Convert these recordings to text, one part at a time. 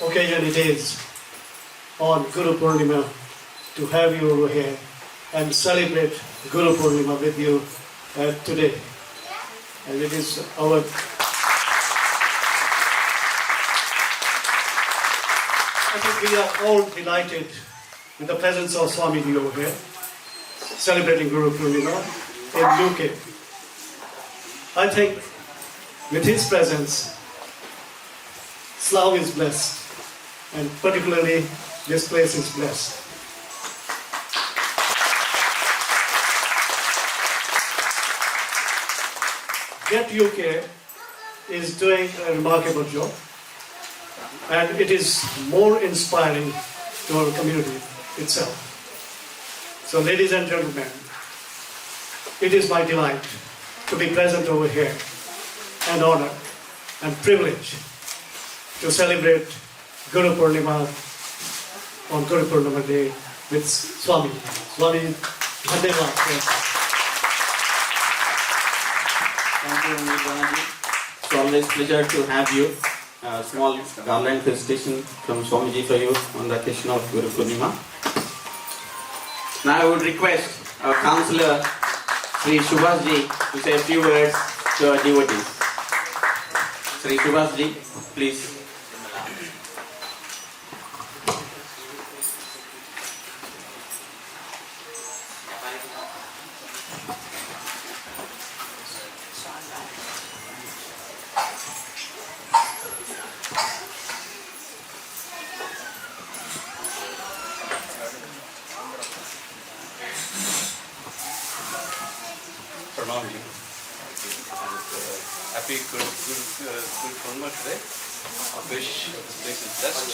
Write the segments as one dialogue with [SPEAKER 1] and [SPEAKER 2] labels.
[SPEAKER 1] occasion it is on Guru Purnima to have you over here and celebrate Guru Purnima with you today. And it is our I think we are all delighted with the presence of Swamiji over here, celebrating Guru Purnima in UK. I think with his presence, Slough is blessed, and particularly this place is blessed. JETUK is doing a remarkable job, and it is more inspiring to our community itself. So ladies and gentlemen, it is my delight to be present over here and honor and privilege to celebrate Guru Purnima on Guru Purnima Day with Swami. Swami, Dhanyavad.
[SPEAKER 2] Thank you, Nirvanaji. It's always a pleasure to have you. A small garland presentation from Swamiji for you on the occasion of Guru Purnima. Now I would request our councillor, Sri Subhasji, to say a few words to our devotees. Sri Subhasji, please.
[SPEAKER 3] Purnima, happy Guru Purnima today. I wish this place is blessed.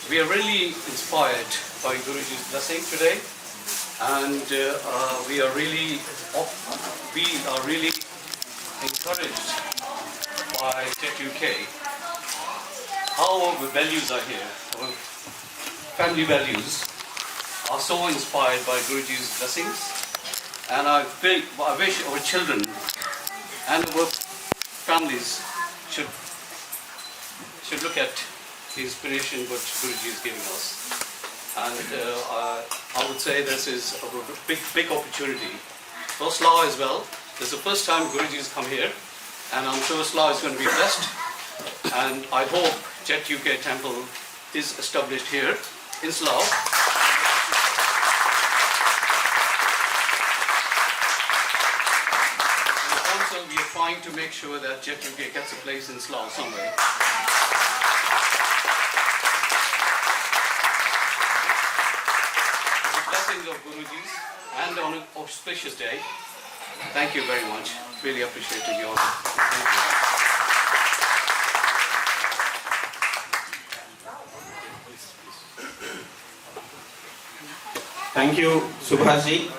[SPEAKER 3] We are really inspired by Guruji's blessing today, and we are really encouraged by JETUK. How our values are here, our family values are so inspired by Guruji's blessings, and I wish our children and our families should look at the inspiration what Guruji is giving us. And I would say this is a big opportunity for Slough as well. This is the first time Guruji has come here, and I'm sure Slough is going to be blessed. And I hope JETUK temple is established here in Slough. We are trying to make sure that JETUK gets a place in Slough somewhere. The blessings of Guruji's and on an auspicious day. Thank you very much. Really appreciate you all. Thank you.
[SPEAKER 2] Thank you, Subhasji.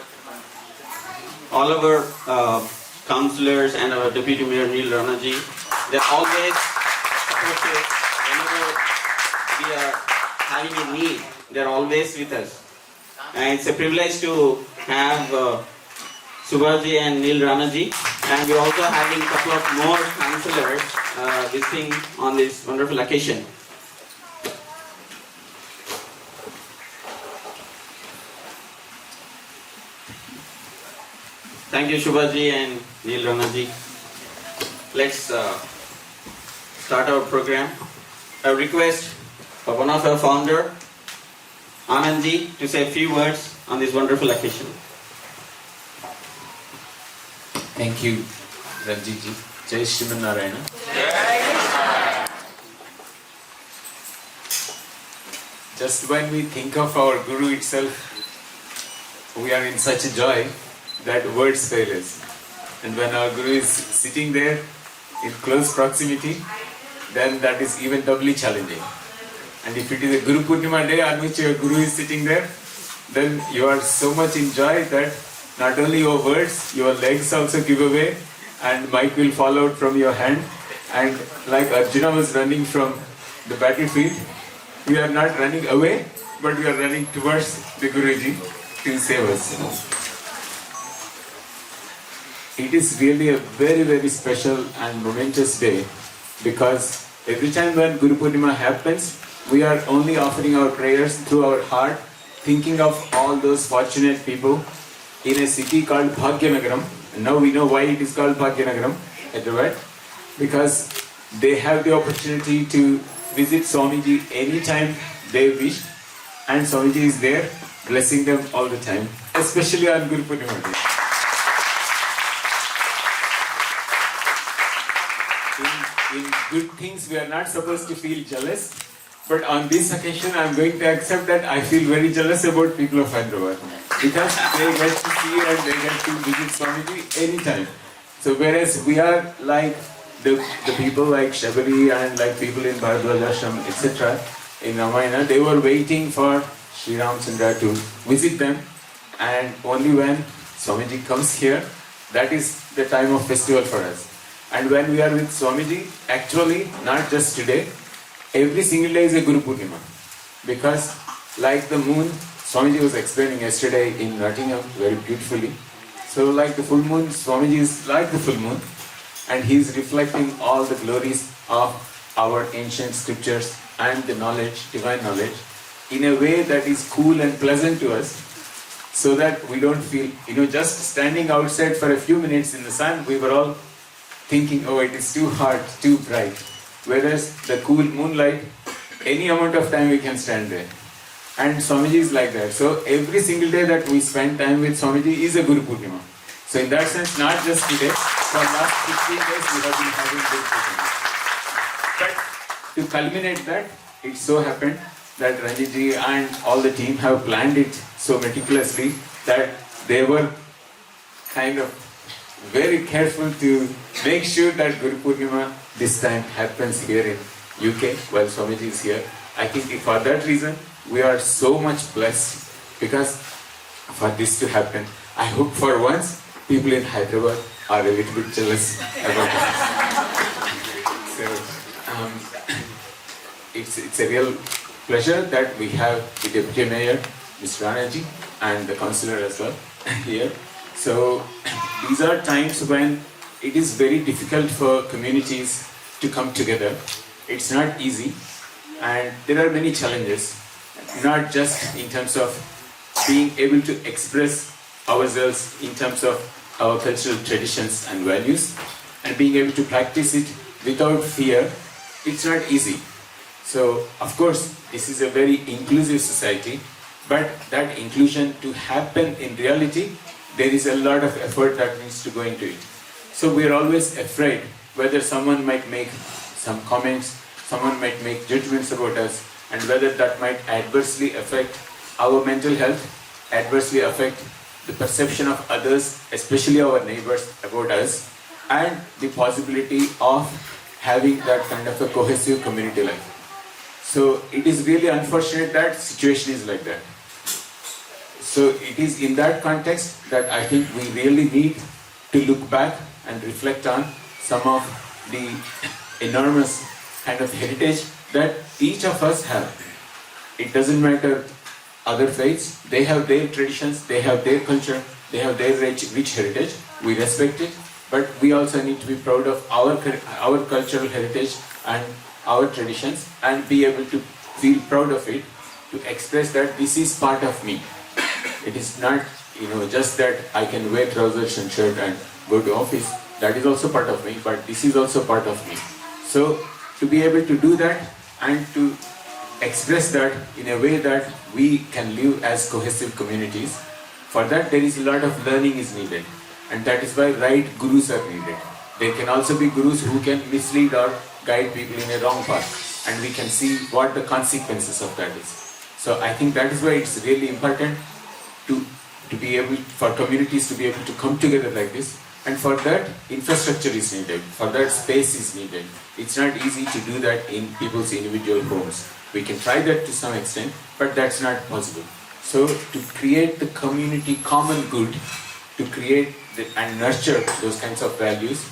[SPEAKER 2] All of our councillors and our Deputy Mayor Neil Ranaji, they're always supportive whenever we are having a need. They're always with us. And it's a privilege to have Subhasji and Neil Ranaji. And we're also having a couple of more councillors visiting on this wonderful occasion. Thank you, Subhasji and Neil Ranaji. Let's start our program. A request of one of our founder, Anandji, to say a few words on this wonderful occasion.
[SPEAKER 4] Thank you, Ranjitji. Jai Shriman Narayana. Just when we think of our Guru itself, we are in such a joy that words fail us. And when our Guru is sitting there in close proximity, then that is even doubly challenging. And if it is a Guru Purnima day on which your Guru is sitting there, then you are so much in joy that not only your words, your legs also give away, and mic will fall out from your hand. And like Arjuna was running from the battlefield, we are not running away, but we are running towards the Guruji to save us. it is really a very, very special and momentous day, because every time when Guru Purnima happens, we are only offering our prayers through our heart, thinking of all those fortunate people in a city called Bhagyanagaram. And now we know why it is called Bhagyanagaram, Hyderabad, because they have the opportunity to visit Swamiji anytime they wish, and Swamiji is there blessing them all the time, especially on Guru Purnima Day. In good things we are not supposed to feel jealous, but on this occasion I am going to accept that I feel very jealous about people of Hyderabad, because they get to see and they get to visit Swamiji anytime. So whereas we are like the people like Shabari and like people in Bharadwaj Ashram, etc. in Ramayana, they were waiting for Sri Ramchandra to visit them, and only when Swamiji comes here, that is the time of festival for us. And when we are with Swamiji, actually not just today, every single day is a Guru Purnima, because like the moon, Swamiji was explaining yesterday in Nottingham very beautifully. So like the full moon, Swamiji is like the full moon, and he is reflecting all the glories of our ancient scriptures and the knowledge, divine knowledge, in a way that is cool and pleasant to us, so that we don't feel, just standing outside for a few minutes in the sun, we were all thinking, oh, it is too hot, too bright. Whereas the cool moonlight, any amount of time we can stand there. And Swamiji is like that. So every single day that we spend time with Swamiji is a Guru Purnima. So in that sense, not just today, for last 15 days we have been having Guru Purnima. But to culminate that, it so happened that Ranjitji and all the team have planned it so meticulously that they were kind of very careful to make sure that Guru Purnima this time happens here in UK while Swamiji is here. I think for that reason we are so much blessed, because for this to happen, I hope for once people in Hyderabad are a little bit jealous about it. So it's a real pleasure that we have the Deputy Mayor, Mr. Ranaji, and the Councillor as well here. So these are times when it is very difficult for communities to come together. It's not easy, and there are many challenges, not just in terms of being able to express ourselves in terms of our cultural traditions and values, and being able to practice it without fear. It's not easy. So of course this is a very inclusive society, but that inclusion to happen in reality, there is a lot of effort that needs to go into it. So we are always afraid whether someone might make some comments, someone might make judgments about us, and whether that might adversely affect our mental health, adversely affect the perception of others, especially our neighbors, about us, and the possibility of having that kind of a cohesive community life. So it is really unfortunate that situation is like that. So it is in that context that I think we really need to look back and reflect on some of the enormous kind of heritage that each of us have. It doesn't matter other faiths, they have their traditions, they have their culture, they have their rich heritage. We respect it, but we also need to be proud of our cultural heritage and our traditions, and be able to feel proud of it, to express that this is part of me. It is not, just that I can wear trousers and shirt and go to office. That is also part of me, but this is also part of me. So to be able to do that and to express that in a way that we can live as cohesive communities, for that there is a lot of learning is needed, and that is why right gurus are needed. There can also be gurus who can mislead or guide people in a wrong path, and we can see what the consequences of that is. So I think that is why it's really important to be able, for communities to be able to come together like this, and for that infrastructure is needed, for that space is needed. It's not easy to do that in people's individual homes. We can try that to some extent, but that's not possible. So to create the community common good, to create and nurture those kinds of values,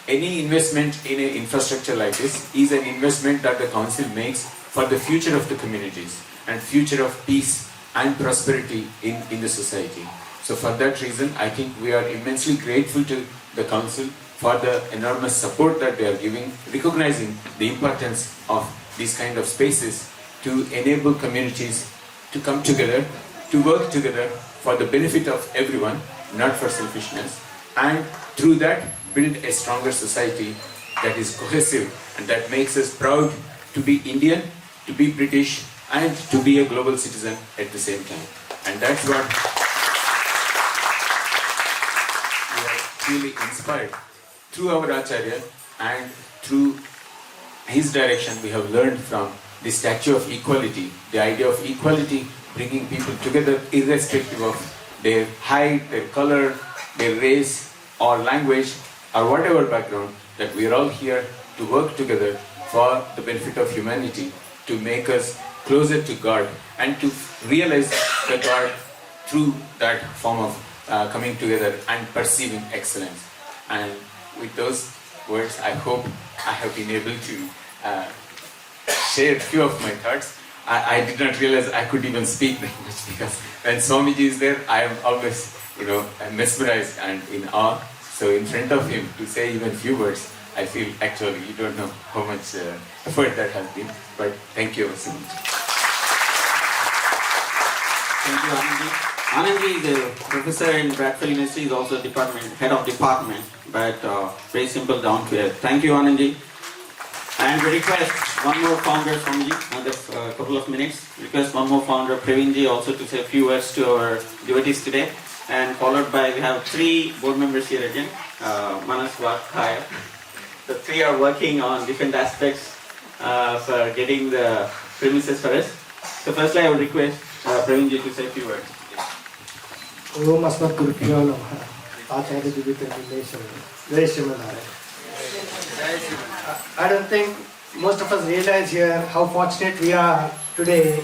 [SPEAKER 4] any investment in an infrastructure like this is an investment that the council makes for the future of the communities and future of peace and prosperity in the society. So for that reason, I think we are immensely grateful to the council for the enormous support that they are giving, recognizing the importance of these kind of spaces to enable communities to come together, to work together for the benefit of everyone, not for selfishness, and through that build a stronger society that is cohesive and that makes us proud to be Indian, to be British, and to be a global citizen at the same time. And that's what we are really inspired through our Acharya, and through his direction we have learned from the statue of equality, the idea of equality, bringing people together irrespective of their height, their color, their race or language or whatever background, that we are all here to work together for the benefit of humanity, to make us closer to God and to realize the God through that form of coming together and perceiving excellence. And with those words, I hope I have been able to share a few of my thoughts. I did not realize I could even speak that much, because when Swamiji is there, I am always, mesmerized and in awe. So in front of him, to say even few words, I feel actually you don't know how much effort that has been. But thank you so much.
[SPEAKER 2] Thank you, Anandji. Anandji is a professor in Bradford University, is also head of department, but very simple, down to earth. Thank you, Anandji. And we request one more founder from you, another couple of minutes. Request one more founder, Pravinji, also to say a few words to our devotees today. And followed by, we have 3 board members here again, Manas, Vak, Kaya. The 3 are working on different aspects for getting the premises for us. So firstly, I would request Pravinji to say a few words.
[SPEAKER 1] Om Asmat Gurupyo Namaha. Acharya Jivita Relation. Jai Srimanarayana. I don't think most of us realize here how fortunate we are today.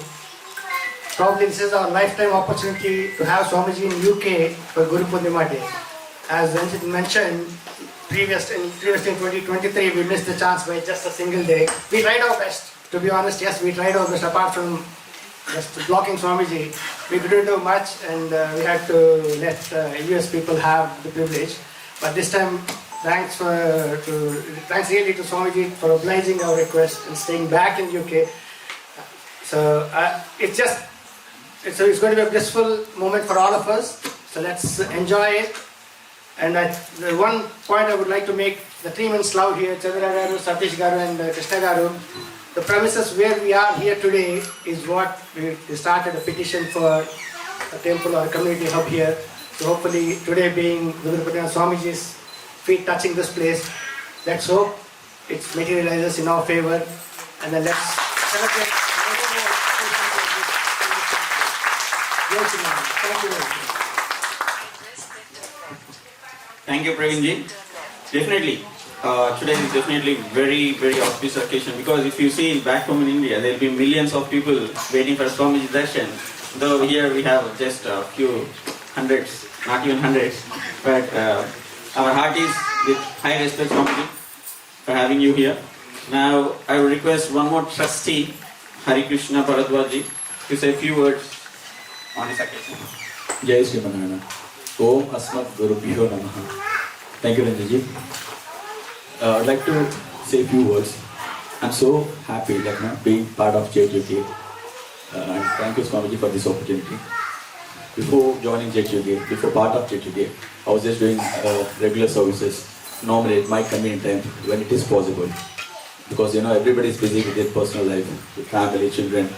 [SPEAKER 1] Probably this is our lifetime opportunity to have Swamiji in UK for Guru Purnima Day. As Ranjit mentioned, previously in 2023 we missed the chance by just a single day. We tried our best, to be honest. Yes, we tried our best. Apart from just blocking Swamiji, we couldn't do much, and we had to let US people have the privilege. But this time, thanks really to Swamiji for obliging our request and staying back in UK. So it's going to be a blissful moment for all of us. So let's enjoy it. And the one point I would like to make, the team in Slough here, Chandra Garu, Satish Garu and Krishna Garu, the premises where we are here today is what we started a petition for a temple or a community hub here. So hopefully today being Guru Purnima Swamiji's feet touching this place, let's hope it materializes in our favor, and then let's celebrate. Thank you very much.
[SPEAKER 2] Thank you, Pravinji. Definitely, today is definitely very, very auspicious occasion, because if you see back home in India, there will be millions of people waiting for Swamiji darshan. Though here we have just a few hundreds, not even hundreds, but our heart is with high respect, Swamiji, for having you here. Now, I will request one more trustee, Hari Krishna Bharadwaji, to say a few words on this occasion.
[SPEAKER 5] Jai Sri Manana. Om Asmat Gurubhyo Namaha. Thank you, Ranjit. I'd like to say a few words. I'm so happy being part of JETUK. And thank you, Swamiji, for this opportunity. Before joining JETUK, before part of JETUK, I was just doing regular services, normally at my convenient time when it is possible. Because everybody is busy with their personal life, with family, children,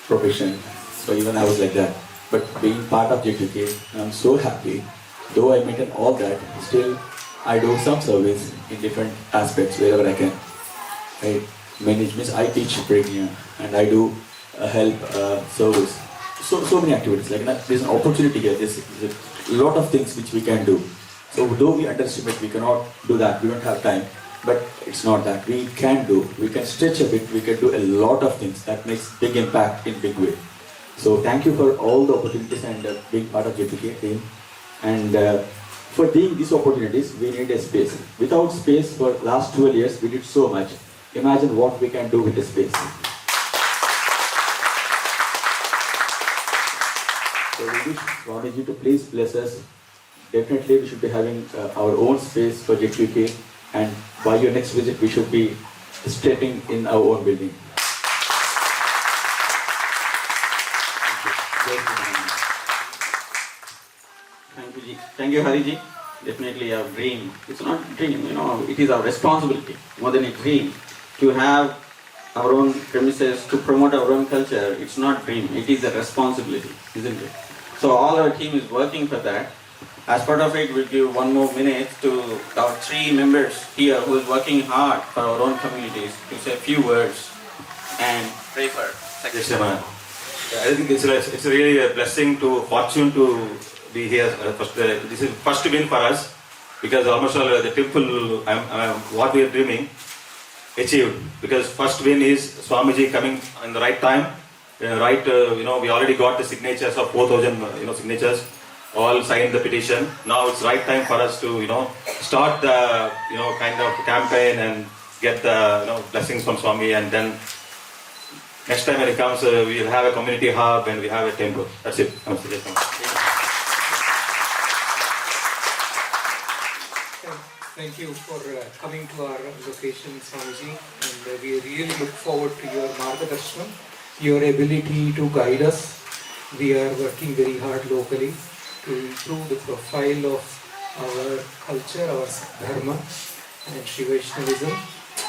[SPEAKER 5] profession. So even I was like that. But being part of JETUK, I'm so happy. Though I maintain all that, still I do some service in different aspects wherever I can. I manage, I teach Purnima, and I do help service. So many activities. There's an opportunity here. There's a lot of things which we can do. So though we underestimate, we cannot do that. We don't have time. But it's not that. We can do. We can stretch a bit. We can do a lot of things that makes big impact in big way. So thank you for all the opportunities and being part of JETUK team. And for these opportunities, we need a space. Without space for last 12 years, we did so much. Imagine what we can do with the space. So So we wish Swamiji to please bless us. Definitely we should be having our own space for JETUK, and by your next visit we should be stepping in our own building.
[SPEAKER 2] Thank you, Ji. Thank you, Hariji. Definitely our dream. It's not a dream, it is our responsibility more than a dream to have our own premises, to promote our own culture. It's not a dream, it is a responsibility, isn't it? So all our team is working for that. As part of it, we'll give 1 more minute to our 3 members here who is working hard for our own communities to say a few words and pray for
[SPEAKER 6] Yes, Ma'am. I think it's really a blessing to fortune to be here. This is first win for us because almost all the temple what we are dreaming achieved, because first win is Swamiji coming in the right time, right. We already got the signatures of 4,000 signatures, all signed the petition. Now it's right time for us to start the kind of campaign and get the blessings from Swami, and then next time when it comes, we'll have a community hub and we have a temple. That's it.
[SPEAKER 7] Thank you for coming to our location, Swamiji, and we really look forward to your margadarshanam, your ability to guide us. We are working very hard locally to improve the profile of our culture, our dharma and Shri Vaishnavism.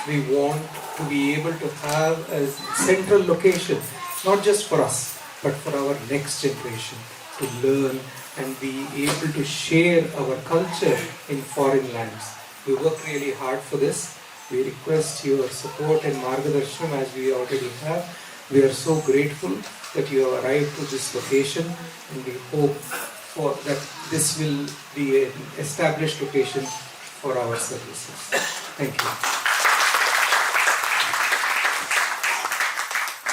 [SPEAKER 7] We want to be able to have a central location, not just for us, but for our next generation, to learn and be able to share our culture in foreign lands. We work really hard for this. We request your support and margadarshanam as we already have. We are so grateful that you have arrived to this location, and we hope that this will be an established location for our services. Thank you.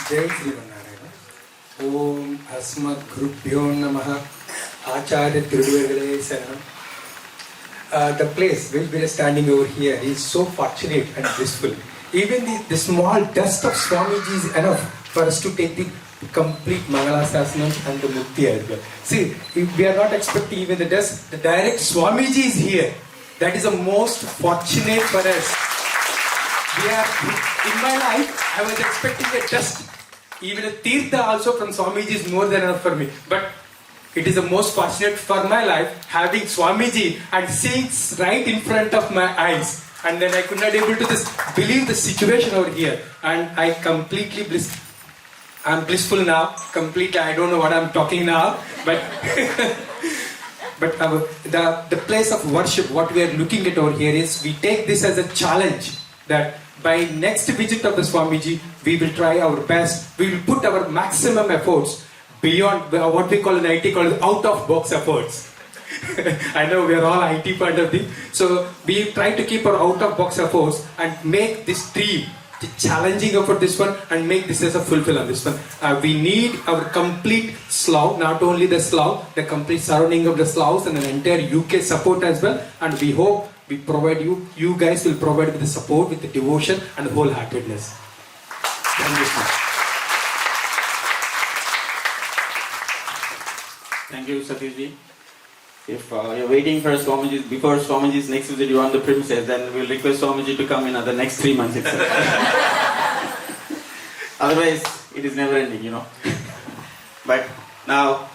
[SPEAKER 8] Jai Srimanarayana. Om Asmat Gurubhyo Namaha. Acharya Tiruvegale Saranam. The place where we are standing over here is so fortunate and blissful. Even the small dust of Swamiji is enough for us to take the complete Mangalasasanam and the Mukti as well. See, if we are not expecting even the dust, the direct Swamiji is here. That is the most fortunate for us. In my life, I was expecting a dust. Even a tirtha also from Swamiji is more than enough for me. But it is the most fortunate for my life having Swamiji and seeing right in front of my eyes. And then I could not able to believe the situation over here. And I completely I'm blissful now. Completely, I don't know what I'm talking now. But the place of worship, what we are looking at over here is, we take this as a challenge that by next visit of the Swamiji, we will try our best. We will put our maximum efforts beyond what we call in IT called out of box efforts. I know we are all IT part of the, so we try to keep our out of box efforts and make this dream challenging for this one, and make this as a fulfill on this one. We need our complete Slough, not only the Slough, the complete surrounding of the Sloughs and the entire UK support as well. And we hope we provide you guys will provide with the support, with the devotion and wholeheartedness. Thank you, sir.
[SPEAKER 2] Thank you, Satishji. If you're waiting for Swamiji, before Swamiji's next visit, you want the premises, then we'll request Swamiji to come in the next 3 months itself. Otherwise, it is never ending, But now,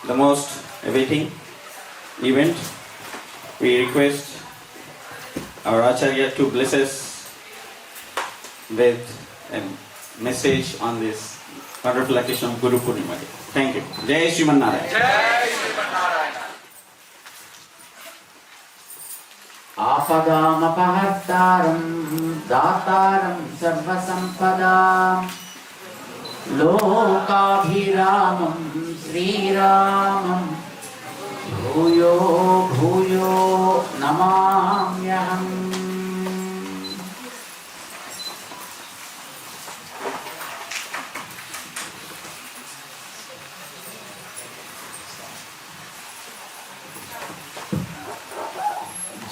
[SPEAKER 2] the most awaiting event, we request our Acharya to bless us with a message on this wonderful occasion of Guru Purnima. Thank you. Jai Sriman Narayana. Jai Sriman Narayana.
[SPEAKER 9] Apadamapahattaram dataram sarvasampadam lokabhiramam sriramam bhuyo bhuyo namamyaham.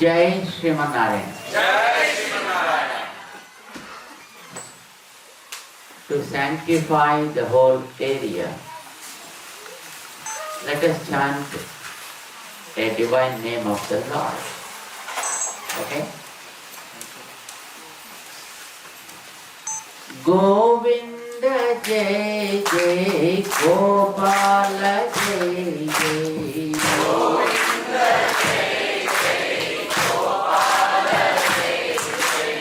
[SPEAKER 9] Jai Sriman Narayana. Jai Sriman Narayana. To sanctify the whole area, let us chant a divine name of the Lord. Okay? Govinda Jai Jai Gopala Jai Jai Govinda Jai Jai Gopala Jai Jai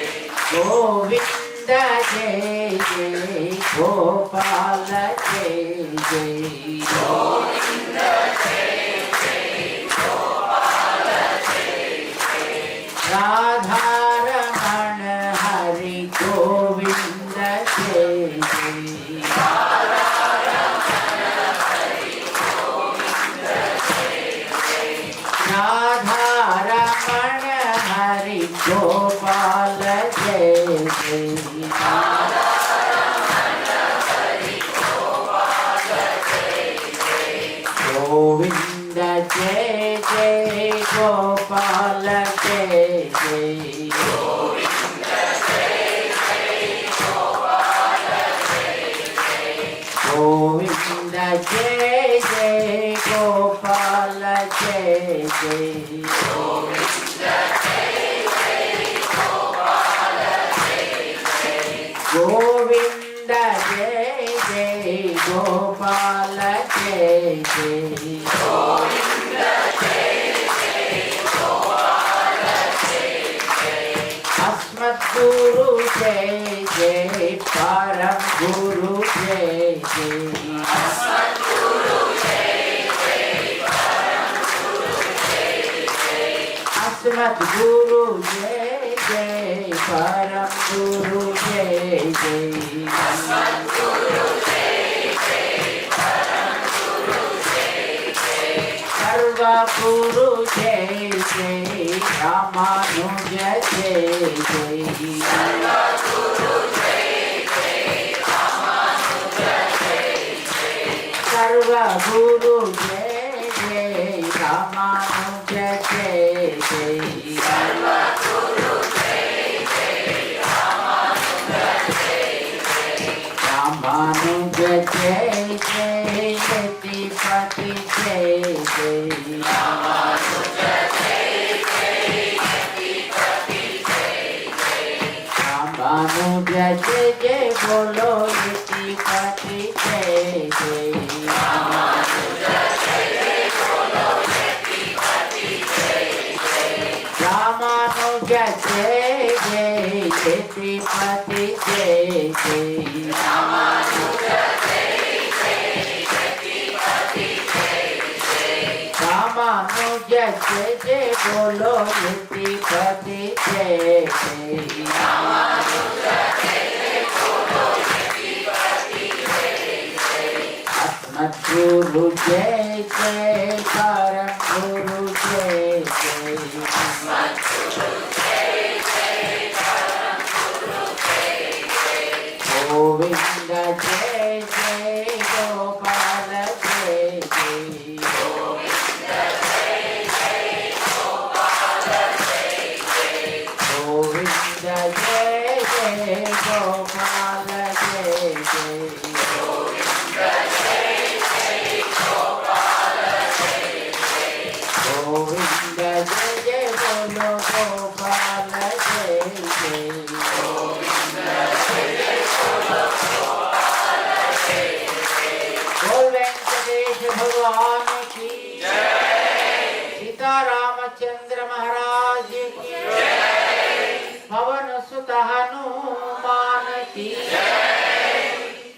[SPEAKER 9] Govinda Jai Jai Gopala Jai Jai Govinda Jai Jai Gopala Jai Jai Radha Ramana Hari Govinda Jai Jai Radha Ramana Hari Govinda Jai Jai Radha Ramana Hari Gopala Jai Jai Radha Ramana Hari Gopala Jai Jai Govinda Jai Jai Gopala Jai Jai Govinda Jai Jai Gopala Jai Jai Govinda Jai Jai Gopala Jai Jai Govinda Jai Jai Gopala Jai Jai Govinda Jai Jai Gopala Jai Jai Govinda Jai Jai Gopala Jai Jai Asmat Guru Jai Jai Param Guru Jai Jai Asmat Guru Jai Jai Param Guru Jai Jai Asmat Guru Jai Jai Param Guru Jai Jai Asmat Guru Jai Jai Param Guru Jai Jai Sarva Guru Jai Jai Ramanuja Jai Jai Sarva Guru Jai Jai Ramanuja Jai Jai Sarva Guru Jai Jai Ramanuja Jai Jai Sarva Guru Jai Jai Ramanuja Jai Jai Ramanuja Jai Jai Yatipati Jai Jai Ramanuja Jai Jai Yatipati Jai Jai Ramanuja Jai Jai Bolo Yatipati Jai Jai Ramanuja Jai Jai Bolo Yatipati Jai Jai Ramanuja Jai Jai Yatipati Jai Jai Ramanuja Jai Jai Yatipati Jai Jai Ramanuja Jai Jai Bolo Yatipati Jai Jai Ramanuja Jai Jai Bolo Yatipati Jai Jai Asmat Guru Jai Jai Param Guru Jai Jai Asmat Guru Jai Jai Param Guru Jai Jai Govinda Jai Jai Gopala Jai Jai Govinda Jai Jai Gopala Jai Jai Govinda Jai Jai Gopala Jai Jai Govinda Jai Jai Gopala Jai Jai Govinda Jai Jai Bolo Gopala Jai Jai Govinda Jai Jai Bolo Gopala Jai Jai Bol Venkatesh Bhagwan ki Jai Sita Ramachandra Maharaj ki Jai Pavan Sut Hanuman ki Jai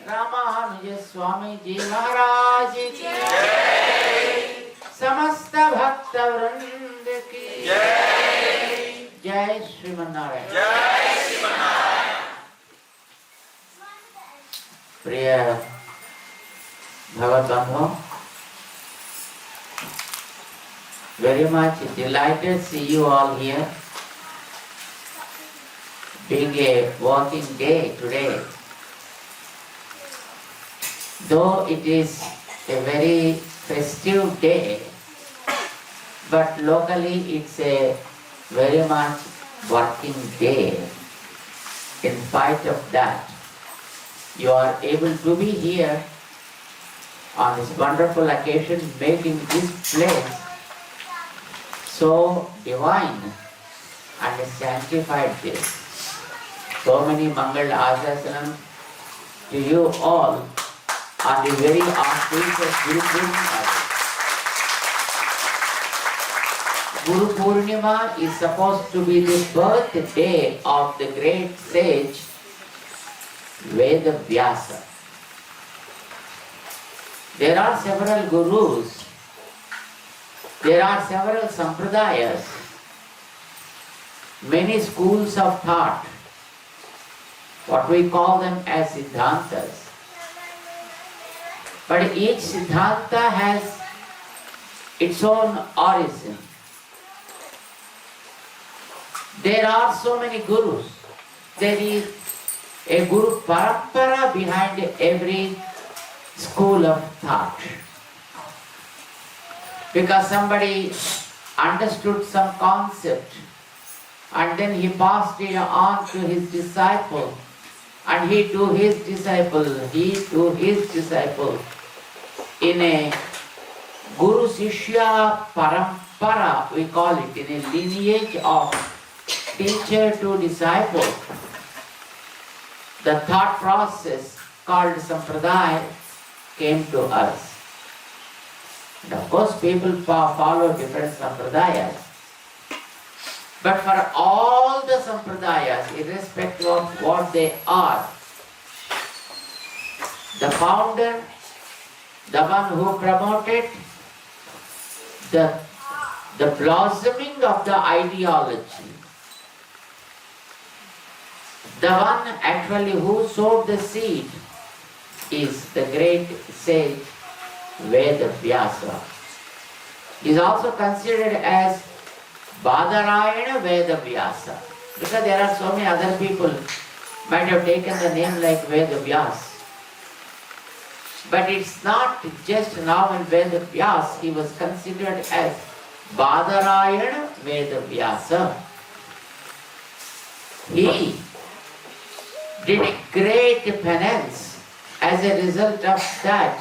[SPEAKER 9] Ramanuja Swami Ji Maharaj ki Jai समस्त भक्त वृंद की जय जय श्रीमन्नारायण जय श्रीमन्नारायण प्रिय भगवत बंधु very much delighted to see you all here being a working day today, though it is a very festive day, but locally it's a very much working day. In spite of that, you are able to be here on this wonderful occasion, making this place so divine and sanctified place. So many Mangal Asasanam to you all on the very auspicious Guru Purnima. Guru Purnima is supposed to be the birthday of the great sage Veda Vyasa. There are several gurus, there are several sampradayas, many schools of thought, what we call them as siddhantas. But each siddhanta has its own origin. There are so many gurus. There is a guru parampara behind every school of thought. Because somebody understood some concept and then he passed it on to his disciple, and he to his disciple, in a Guru Sishya Parampara, we call it, in a lineage of teacher to disciple. The thought process called Sampradaya came to us. And of course people follow different Sampradayas. But for all the Sampradayas, irrespective of what they are, the founder, the one who promoted the blossoming of the ideology, the one actually who sowed the seed is the great sage Veda Vyasa. He is also considered as Badarayana Veda Vyasa, because there are so many other people might have taken the name like Veda Vyas. But it's not just now in Veda Vyas, he was considered as Badarayana Veda Vyasa. He did a great penance. As a result of that,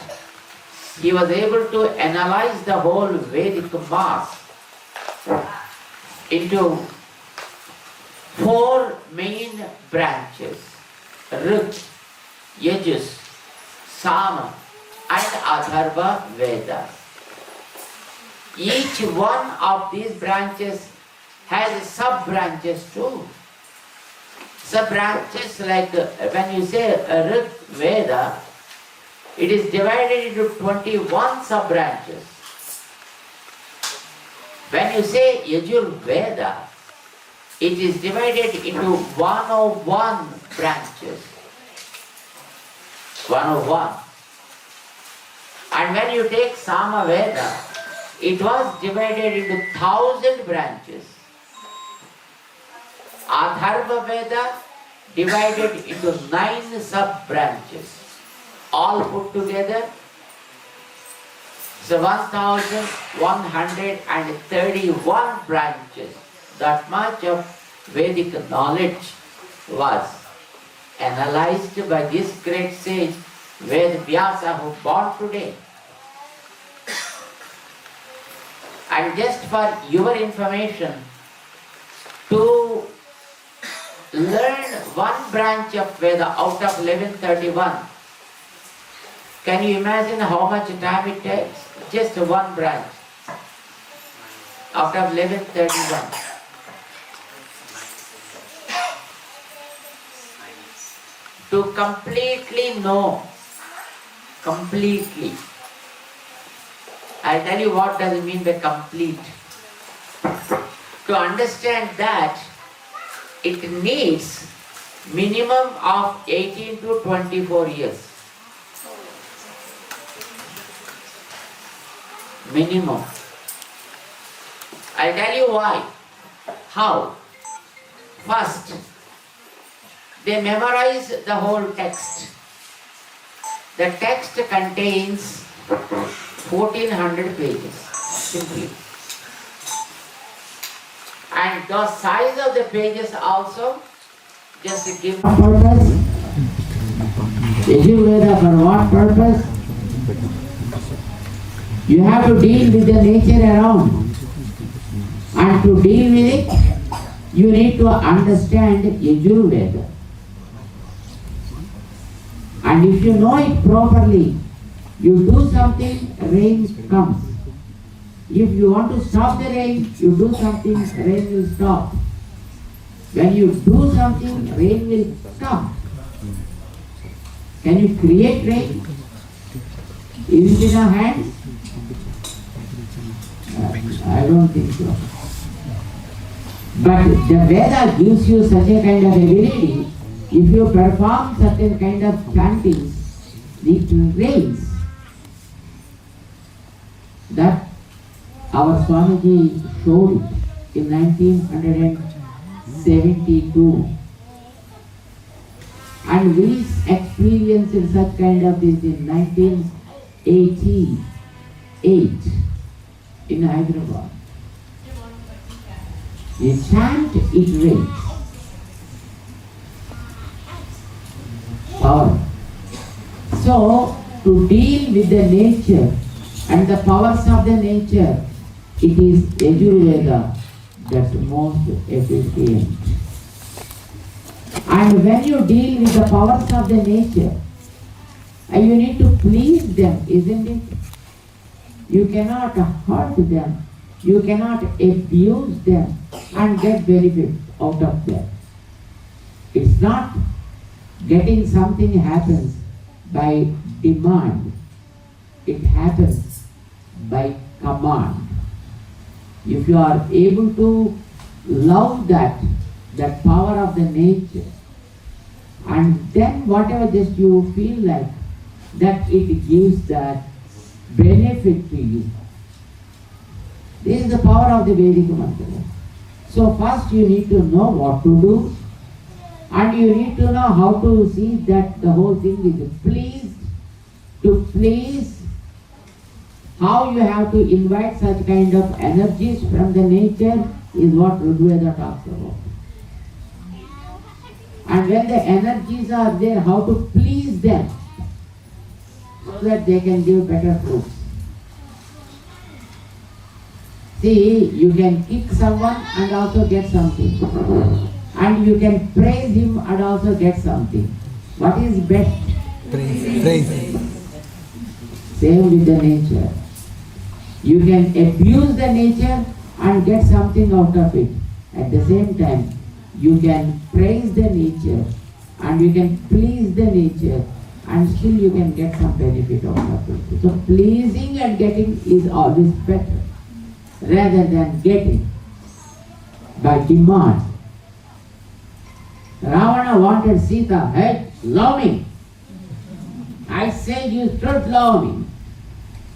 [SPEAKER 9] he was able to analyze the whole Vedic mass into 4 main branches: Rig, Yajus, Sama and Atharva Vedas. Each one of these branches has sub-branches too. Sub-branches, like when you say Rig Veda, it is divided into 21 sub-branches. When you say Yajur Veda, it is divided into 101 branches. 101. And when you take Sama Veda, it was divided into 1,000 branches. Atharva Veda divided into 9 sub-branches, all put together. So 1,131 branches. That much of Vedic knowledge was analyzed by this great sage Veda Vyasa, who born today. And just for your information, to learn one branch of Veda out of 1131, can you imagine how much time it takes? Just one branch out of 1131. To completely know, completely. I'll tell you what does it mean by complete. To understand that, it needs minimum of 18 to 24 years. Minimum. I'll tell you why. How? First, they memorize the whole text. The text contains 1400 pages, simply. And the size of the pages also, just to give purpose. Yajurveda for what purpose? You have to deal with the nature around. And to deal with it, you need to understand Yajurveda. And if you know it properly, you do something, rain comes. If you want to stop the rain, you do something, rain will stop. When you do something, rain will stop. Can you create rain? Is it in our hands? I don't think so. But the Veda gives you such a kind of ability. If you perform certain kind of chantings, it rains. That our Swamiji showed it in 1972. And we experienced such kind of this in 1988 in Hyderabad. You chant, it rains. Power. So, to deal with the nature and the powers of the nature, it is Yajurveda that's most efficient. And when you deal with the powers of the nature, you need to please them, isn't it? You cannot hurt them, you cannot abuse them and get benefit out of them. It's not getting something happens by demand, it happens by command. If you are able to love that power of the nature, and then whatever just you feel like, that it gives that benefit to you. This is the power of the Vedic mantra. So first you need to know what to do, and you need to know how to see that the whole thing is pleased, to please. How you have to invite such kind of energies from the nature is what Rigveda talks about. And when the energies are there, how to please them so that they can give better fruits. See, you can kick someone and also get something. And you can praise him and also get something. What is best?
[SPEAKER 10] Praise.
[SPEAKER 9] Same with the nature. You can abuse the nature and get something out of it. At the same time, you can praise the nature and you can please the nature and still you can get some benefit out of it. So pleasing and getting is always better rather than getting by demand. Ravana wanted Sita, hey, love me. I say you should love me.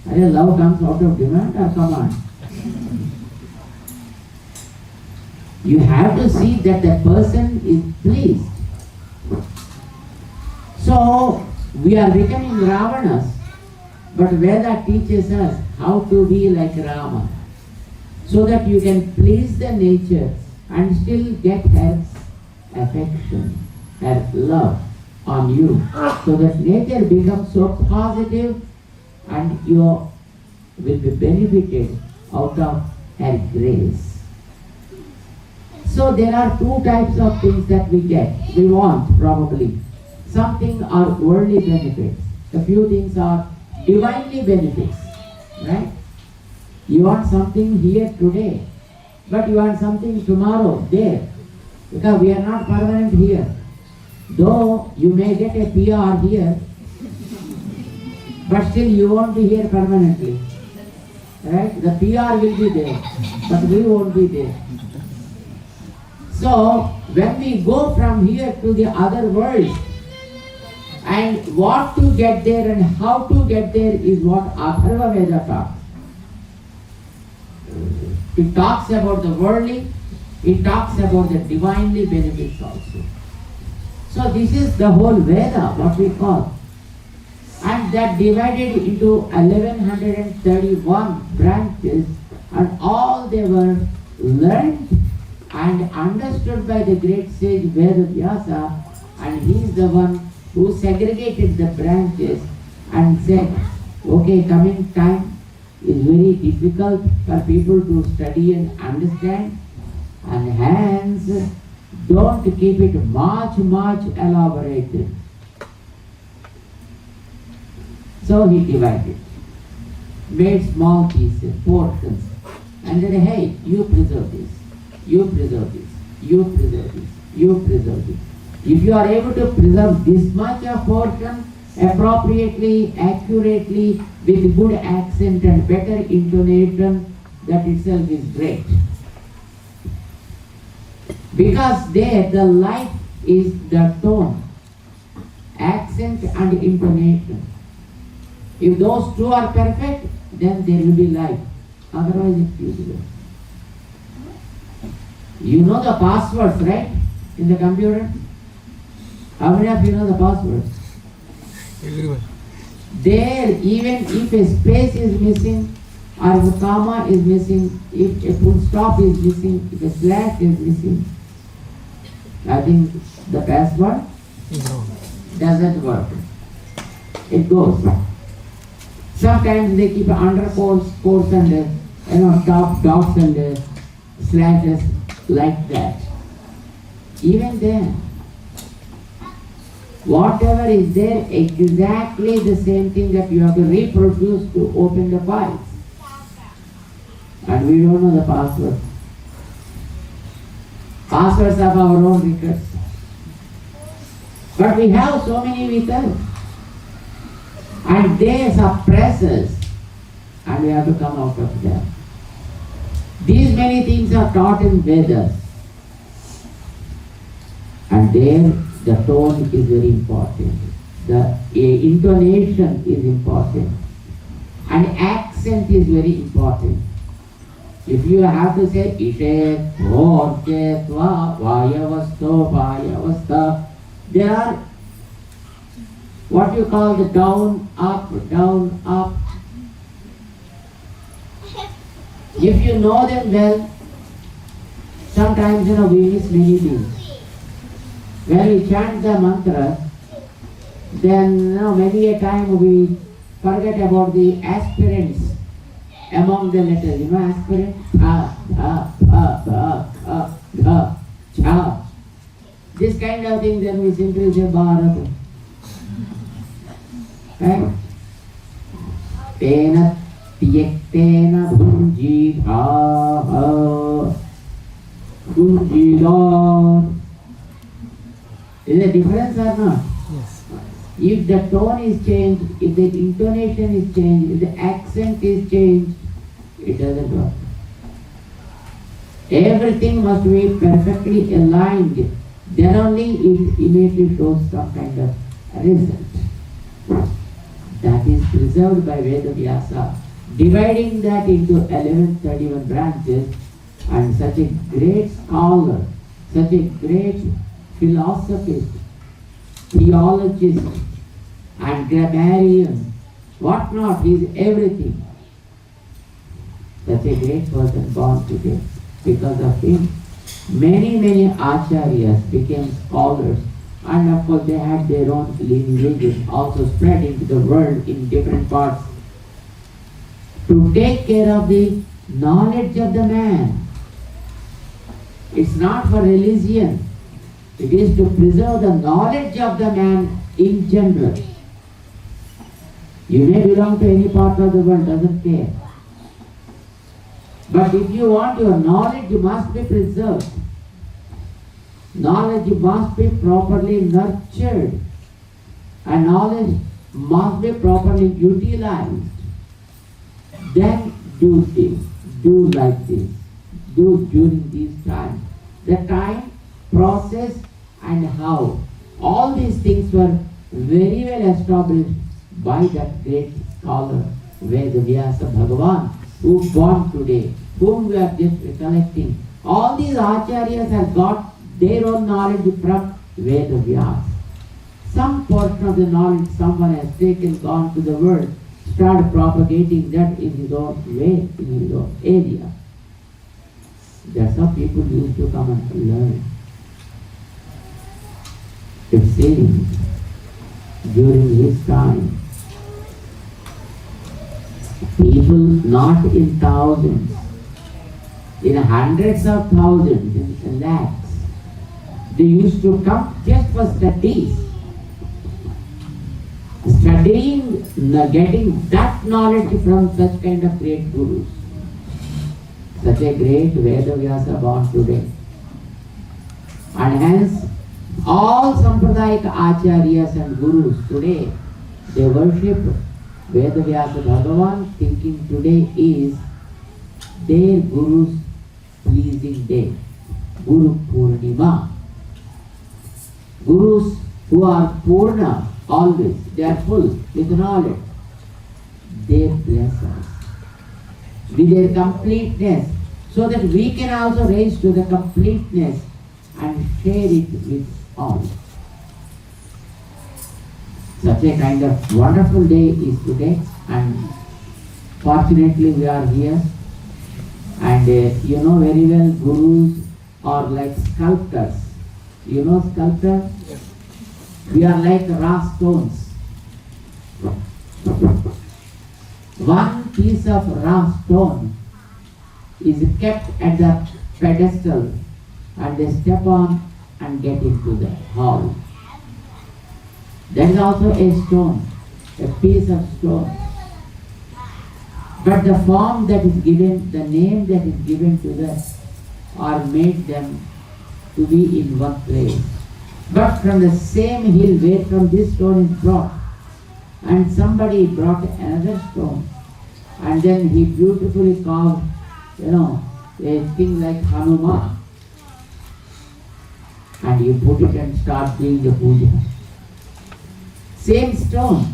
[SPEAKER 9] Love comes out of demand or command? You have to see that the person is pleased. So, we are becoming Ravanas, but Veda teaches us how to be like Rama, so that you can please the nature and still get her affection, her love on you, so that nature becomes so positive and you will be benefited out of her grace. So there are two types of things that we want probably. Something are worldly benefits. A few things are divinely benefits, right? You want something here today, but you want something tomorrow there, because we are not permanent here. Though you may get a PR here, but still you won't be here permanently, right? The PR will be there, but we won't be there. So when we go from here to the other world, and what to get there and how to get there is what Atharva Veda talks. It talks about the worldly, it talks about the divinely benefits also. So this is the whole Veda, what we call. And that divided into 1131 branches, and all they were learned and understood by the great sage Vedavyasa, and he is the one who segregated the branches and said, okay, coming time, is very difficult for people to study and understand, and hence don't keep it much elaborated. So he divided, made small pieces, portions, and said, hey, you preserve this, you preserve this, you preserve this, you preserve this. If you are able to preserve this much of portion appropriately, accurately, with good accent and better intonation, that itself is great. Because there the life is the tone, accent and intonation. If those two are perfect, then there will be life. Otherwise it's useless. You know the passwords, right? In the computer? How many of you know the passwords? There, even if a space is missing, or if a comma is missing, if a full stop is missing, if a slash is missing, I think the password doesn't work. It goes. Sometimes they keep underscores, quotes and top dots and slashes like that. Even then, whatever is there, exactly the same thing that you have to reproduce to open the files. And we don't know the password. Passwords of our own records. But we have so many with us. And they suppress us. And we have to come out of them. These many things are taught in Vedas. And there the tone is very important. The intonation is important. And accent is very important. If you have to say Ishet, Vorche, Tva, Vayavasto, Vayavasta, there are what you call the down, up, down, up. If you know them well, sometimes we miss many things. When we chant the mantra, then many a time we forget about the aspirants among the letters. Aspirant, cha. This kind of thing, then we simply say Bharat. Right? Tena tiyektena bhunjidha bhunjidha. Is there a difference or not? Yes. If the tone is changed, if the intonation is changed, if the accent is changed, it doesn't work. Everything must be perfectly aligned. Then only it immediately shows some kind of result. That is preserved by Veda Vyasa, dividing that into 1131 branches, and such a great scholar, such a great philosophist, theologist, and grammarian, what not, he is everything. Such a great person born today. Because of him, many acharyas became scholars, and of course they had their own lineages also spread into the world in different parts to take care of the knowledge of the man. It's not for religion. It is to preserve the knowledge of the man in general. You may belong to any part of the world, doesn't care. But if you want your knowledge, you must be preserved. Knowledge must be properly nurtured. And knowledge must be properly utilized. Then do this, do like this, do during these times. The time, process, and how. All these things were very well established by that great scholar, Veda Vyasa Bhagavan, who born today, whom we are just recollecting. All these acharyas have got their own knowledge from Veda Vyasa. Some portion of the knowledge someone has taken, gone to the world, started propagating that in his own way, in his own area. That's how people used to come and learn. It seems during his time, People not in thousands, in hundreds of thousands, in lakhs. They used to come just for studies. Studying, getting that knowledge from such kind of great gurus. Such a great Vedavyasa born today. And hence, all Sampradayika Acharyas and Gurus today, they worship Vedavyasa Bhagavan, thinking today is their Guru's pleasing day. Guru Purnima. Gurus who are Purna always, they are full with knowledge. They bless us with their completeness, so that we can also raise to the completeness and share it with all. Such a kind of wonderful day is today, and fortunately we are here. And you know very well, gurus are like sculptors. You know sculptors? Yes. We are like raw stones. One piece of raw stone is kept at the pedestal, and they step on and get into the hall. That is also a stone, a piece of stone. But the form that is given, the name that is given to them, or made them to be in one place. But from the same hill where from this stone is brought, and somebody brought another stone, and then he beautifully carved, a thing like Hanuman, and you put it and start doing the puja. Same stone,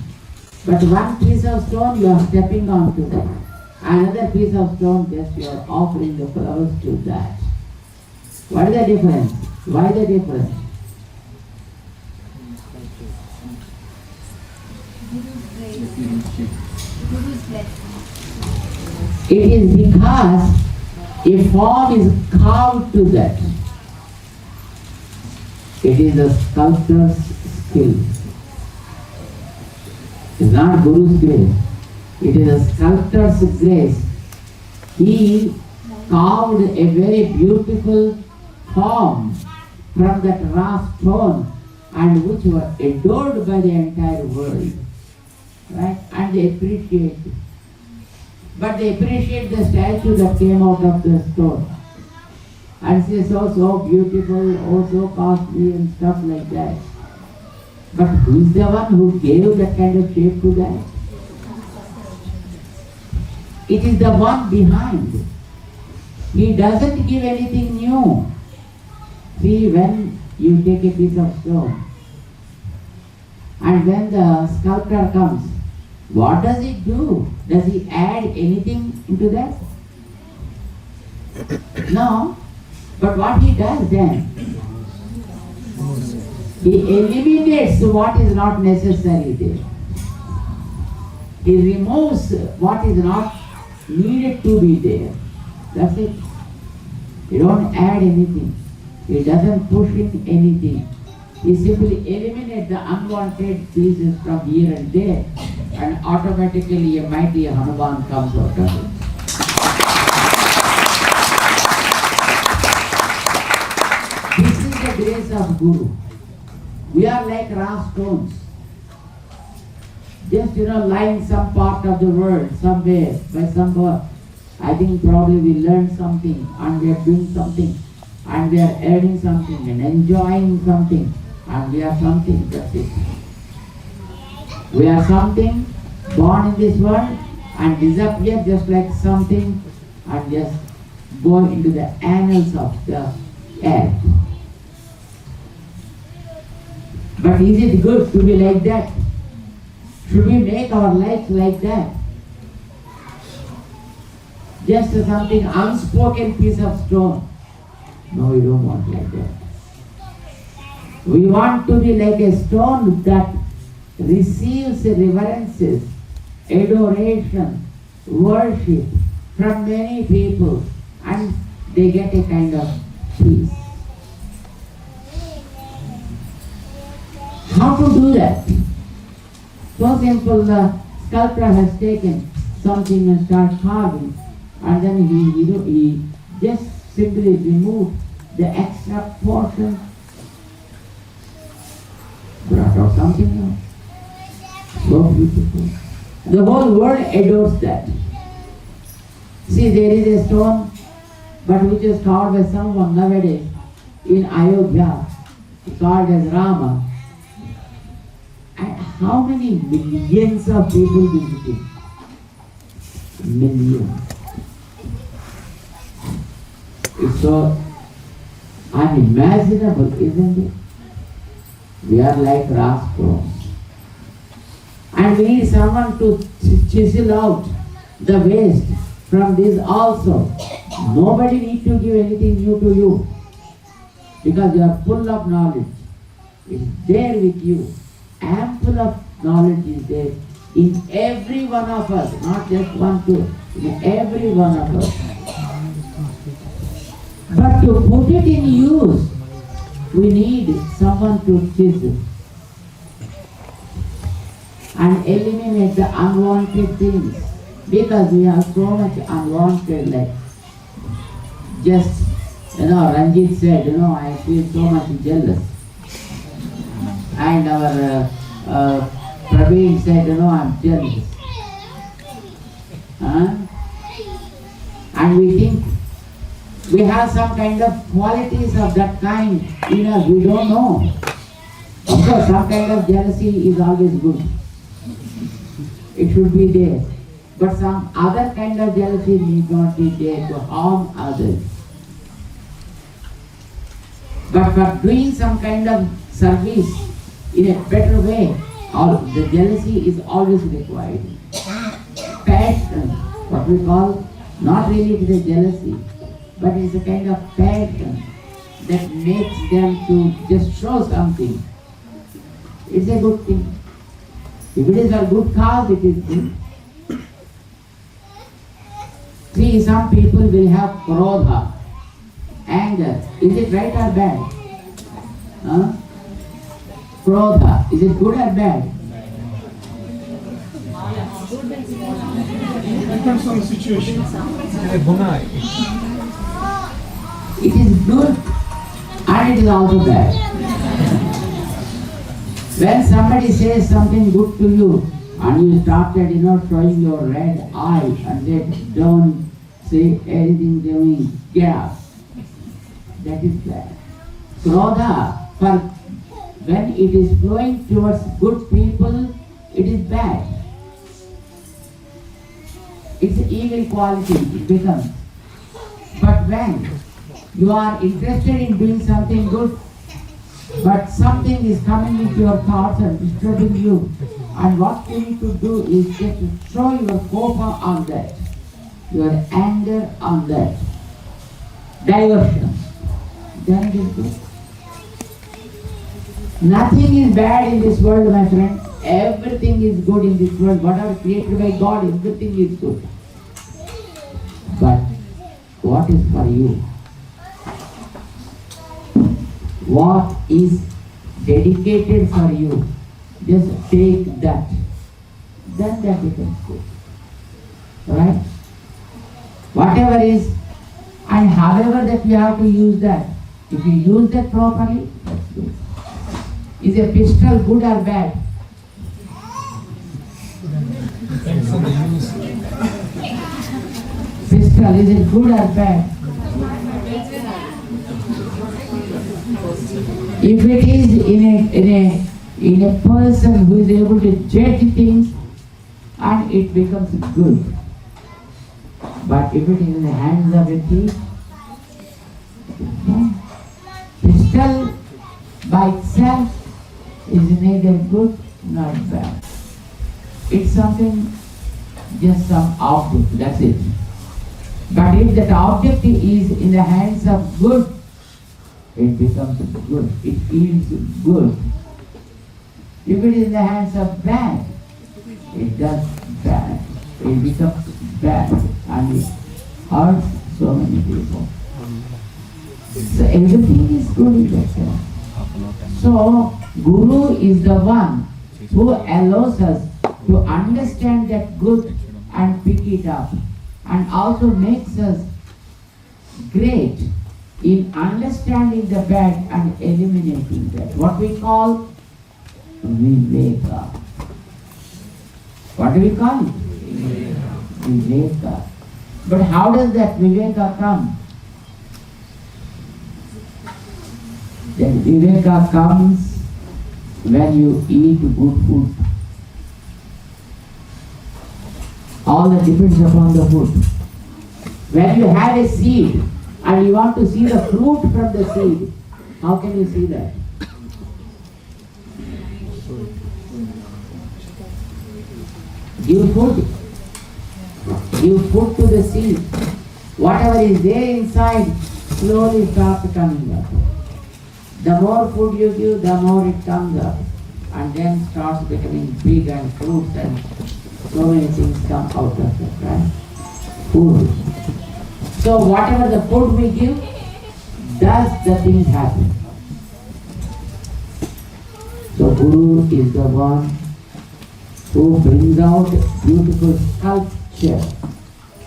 [SPEAKER 9] but one piece of stone you are stepping onto that. Another piece of stone, just you are offering the flowers to that. What is the difference? Why the difference? It is because a form is carved to that. It is a sculptor's skill. It is not Guru's grace. It is a sculptor's grace. He carved a very beautiful form from that raw stone, and which were adored by the entire world. Right? And they appreciate it. But they appreciate the statue that came out of the stone. And say, so beautiful, oh so costly and stuff like that. But who is the one who gave that kind of shape to that? It is the one behind. He doesn't give anything new. See, when you take a piece of stone, and when the sculptor comes, what does he do? Does he add anything into that? No. But what he does then? He eliminates what is not necessary there. He removes what is not needed to be there. That's it. He don't add anything. He doesn't push in anything. He simply eliminates the unwanted pieces from here and there, and automatically a mighty Hanuman comes out of it. This is the grace of Guru. We are like raw stones. Just lying some part of the world, somewhere, by somewhere. I think probably we learned something, and we are doing something, and we are earning something, and enjoying something, and we are something, that's it. We are something, born in this world, and disappear just like something, and just go into the annals of the earth. But is it good to be like that? Should we make our lives like that? Just something unspoken piece of stone. No, we don't want like that. We want to be like a stone that receives reverences, adoration, worship from many people, and they get a kind of peace. How to do that? So simple, the sculptor has taken something and start carving, and then he just simply removed the extra portion, brought out something else. So beautiful. The whole world adores that. See, there is a stone, but which is carved by someone nowadays in Ayodhya, called as Rama. And how many millions of people visit it? Millions. It's so unimaginable, isn't it? We are like rascals. And we need someone to chisel out the waste from this also. Nobody needs to give anything new to you, because you are full of knowledge. It's there with you. Ample of knowledge is there in every one of us, not just one, two, in every one of us. But to put it in use, we need someone to chisel and eliminate the unwanted things, because we have so much unwanted, like just, Ranjit said, I feel so much jealous. And our Praveen said, I'm jealous. And we think we have some kind of qualities of that kind in us, we don't know. Of course, some kind of jealousy is always good. It should be there. But some other kind of jealousy need not be there to harm others. But for doing some kind of service in a better way, the jealousy is always required. Passion, what we call, not really it is a jealousy, but it is a kind of passion that makes them to just show something. It's a good thing. If it is a good cause, it is good. See, some people will have krodha, anger. Is it right or bad? Krodha, is it good or bad?
[SPEAKER 1] Depends on the situation.
[SPEAKER 9] It is good and it is also bad. When somebody says something good to you and you started, showing your red eye and said, don't say anything to me, get out. That is bad. Krodha, for when it is flowing towards good people, it is bad. It's an evil quality, it becomes. But when you are interested in doing something good, but something is coming into your thoughts and disturbing you, and what you need to do is just to throw your kopa on that, your anger on that, diversion. Then it is good. Nothing is bad in this world, my friend. Everything is good in this world. Whatever created by God, everything is good. But what is for you? What is dedicated for you? Just take that. Then that becomes good. Right? Whatever is, and however that you have to use that, if you use that properly, that's good. Is a pistol good or bad? Pistol, is it good or bad? If it is in a person who is able to judge things, and it becomes good. But if it is in the hands of a thief, pistol by itself is neither good nor bad. It's something, just some object, that's it. But if that object is in the hands of good, it becomes good, it feels good. If it is in the hands of bad, it does bad, it becomes bad, and it hurts so many people. So everything is good in that sense. So Guru is the one who allows us to understand that good and pick it up, and also makes us great in understanding the bad and eliminating that. What we call Viveka. What do we call it? Viveka. But how does that Viveka come? That Viveka comes when you eat good food. All that depends upon the food. When you have a seed and you want to see the fruit from the seed, how can you see that? Give food. Give food to the seed. Whatever is there inside slowly starts coming up. The more food you give, the more it comes up. And then starts becoming big and fruits and so many things come out of it, right? Food. So whatever the food we give, does the things happen. So Guru is the one who brings out beautiful sculpture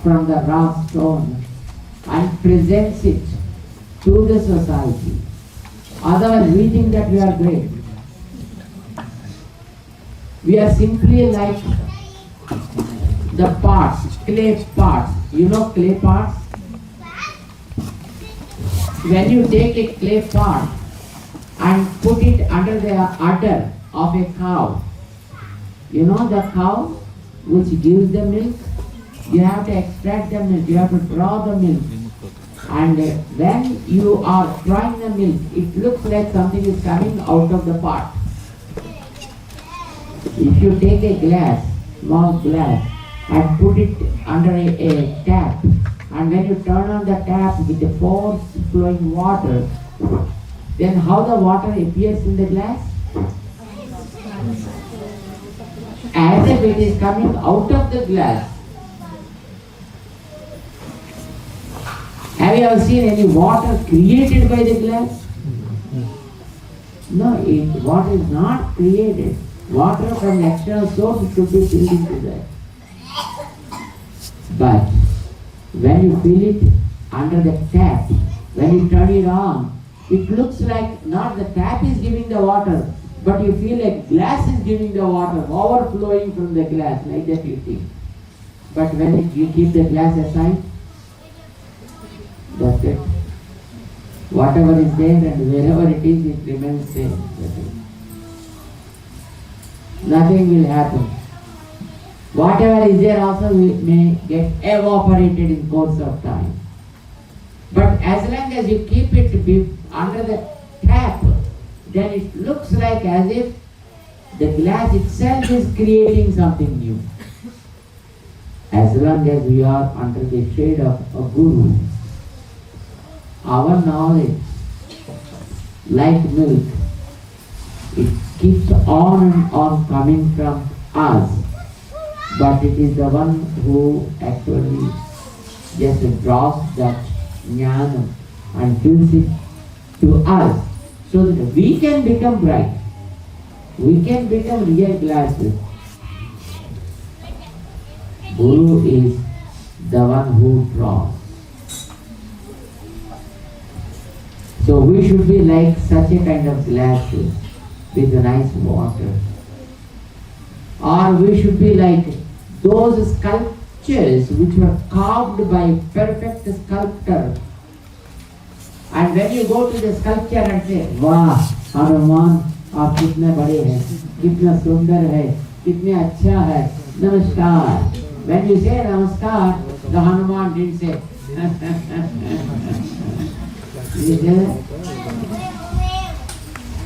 [SPEAKER 9] from the raw stone and presents it to the society. Otherwise we think that we are great. We are simply like the parts, clay parts. You know clay parts? When you take a clay part and put it under the udder of a cow, you know the cow which gives the milk, you have to extract the milk, you have to draw the milk. And when you are drawing the milk, it looks like something is coming out of the pot. If you take a glass, small glass, and put it under a tap, and when you turn on the tap with the force flowing water, then how the water appears in the glass? As if it is coming out of the glass. Have you ever seen any water created by the glass? No, water is not created. Water from the external source should be filled into that. But when you fill it under the tap, when you turn it on, it looks like not the tap is giving the water, but you feel like glass is giving the water, overflowing from the glass, like that you think. But when you keep the glass aside, that's it. Whatever is there and wherever it is, it remains same. That's it. Nothing will happen. Whatever is there also may get evaporated in course of time. But as long as you keep it under the tap, then it looks like as if the glass itself is creating something new. As long as we are under the shade of a guru, our knowledge, like milk, it keeps on and on coming from us, but it is the one who actually just draws that jnana and gives it to us so that we can become bright. We can become real glasses. Guru is the one who draws. So we should be like such a kind of glasses with nice water. Or we should be like those sculptures which were carved by a perfect sculptor. And when you go to the sculpture and say, "Wow, Hanuman, आप कितने बड़े हैं, कितना सुंदर है, कितने अच्छा है, नमस्कार." When you say namaskar, the Hanuman didn't say.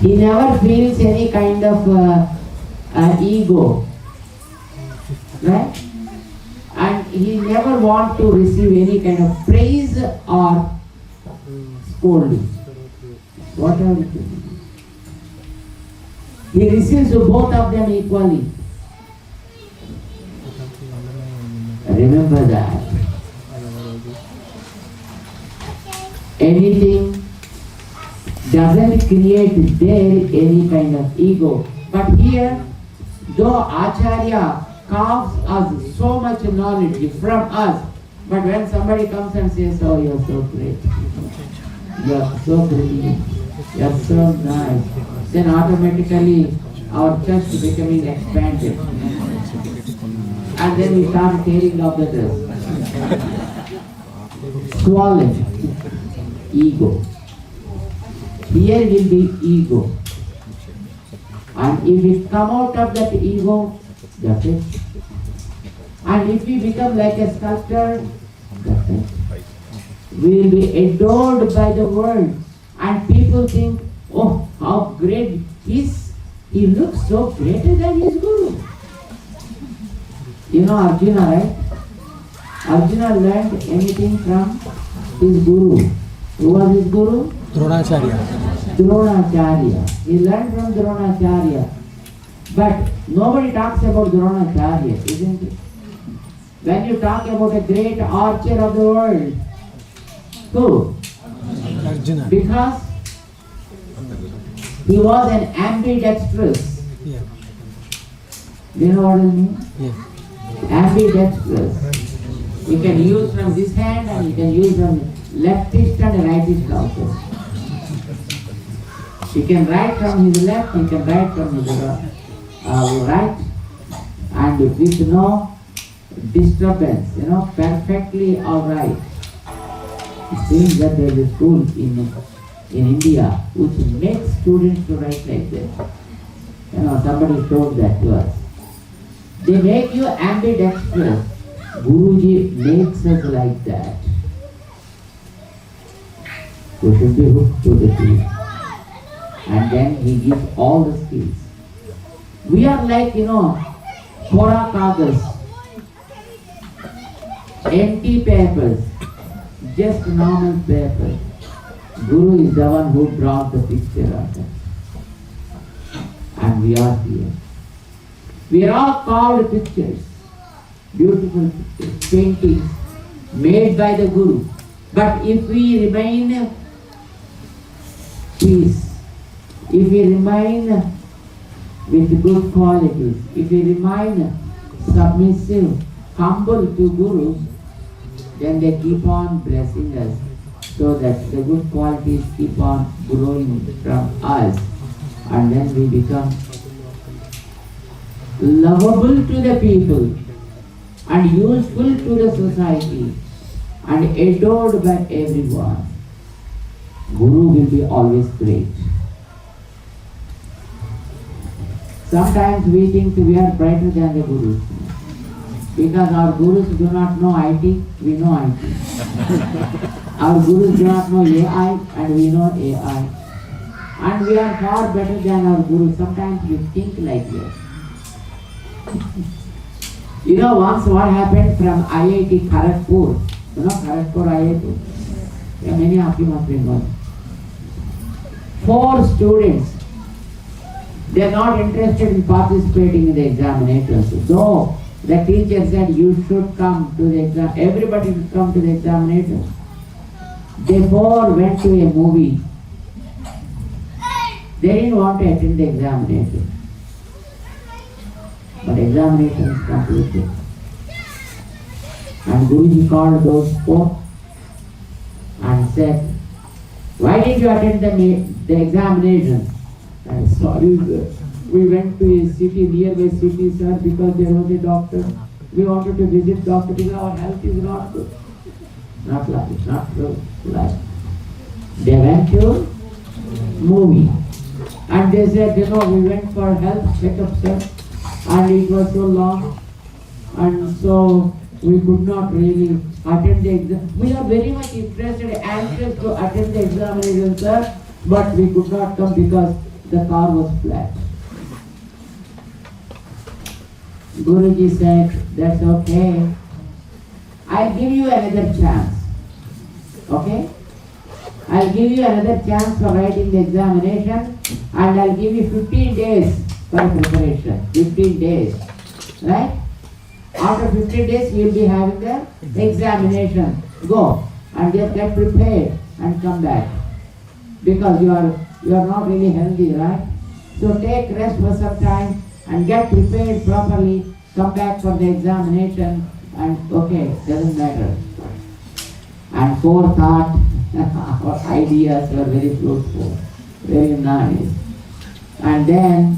[SPEAKER 9] He never feels any kind of ego, right? And he never wants to receive any kind of praise or scolding. Whatever it is. He receives both of them equally. Remember that. Anything doesn't create there any kind of ego. But here, though Acharya carves us so much knowledge from us. But when somebody comes and says, oh, you're so great, you're so brilliant, you're so nice, then automatically our chest becoming expanded. And then we start tearing off the dress. Swollen. Ego. Here will be ego. And if we come out of that ego, that's it. And if we become like a sculptor, that's it. We will be adored by the world. And people think, oh, how great he looks so greater than his guru. You know Arjuna, right? Arjuna learned anything from his guru. Who was his guru?
[SPEAKER 8] Dronacharya.
[SPEAKER 9] Dronacharya. He learned from Dronacharya. But nobody talks about Dronacharya, isn't it? When you talk about a great archer of the world, who?
[SPEAKER 8] Arjuna.
[SPEAKER 9] Because he was an ambidextrous.
[SPEAKER 8] Yeah.
[SPEAKER 9] Do you know what I mean?
[SPEAKER 8] Yeah.
[SPEAKER 9] Ambidextrous. He can use from this hand and he can use from left fist and right fist also. He can write from his left, he can write from his right, and with no disturbance, perfectly alright. It seems that there is a school in India which makes students to write like that. Somebody told that to us. They make you ambidextrous. Guruji makes us like that. We should be hooked to the tree. And then he gives all the skills. We are like, Kora kagas, empty papers, just normal paper. Guru is the one who brought the picture of us. And we are here. We are all called pictures, beautiful pictures, paintings made by the Guru. But if we remain peace, if we remain with good qualities, if we remain submissive, humble to Gurus, then they keep on blessing us so that the good qualities keep on growing from us, and then we become lovable to the people and useful to the society and adored by everyone. Guru will be always great. Sometimes we think we are brighter than the Gurus. Because our Gurus do not know IT, we know IT. Our Gurus do not know AI, and we know AI. And we are far better than our Gurus. Sometimes we think like that. Once what happened from IIT Kharagpur, Kharagpur IIT? Yeah, many of you must be known. 4 students, they are not interested in participating in the examinations. Though the teacher said you should come to the exam, everybody should come to the examination. They 4 went to a movie. They didn't want to attend the examination. But examination is completed. And Guruji called those 4 and said, why did you attend the examination? I sorry, sir. We went to a city, nearby city, sir, because there was a doctor. We wanted to visit doctor because our health is not good. Not like, it's not good. Like. They went to movie. And they said, we went for health checkup, sir. And it was so long. And so we could not really attend the exam. We are very much interested, anxious to attend the examination, sir. But we could not come because the car was flat. Guruji said, that's okay. I'll give you another chance. Okay? I'll give you another chance for writing the examination, and I'll give you 15 days for preparation. 15 days. Right? After 15 days, you'll be having the examination. Go and just get prepared and come back. Because you are not really healthy, right? So take rest for some time and get prepared properly come back for the examination and okay, doesn't matter. And forethought, our ideas were very fruitful, very nice. And then,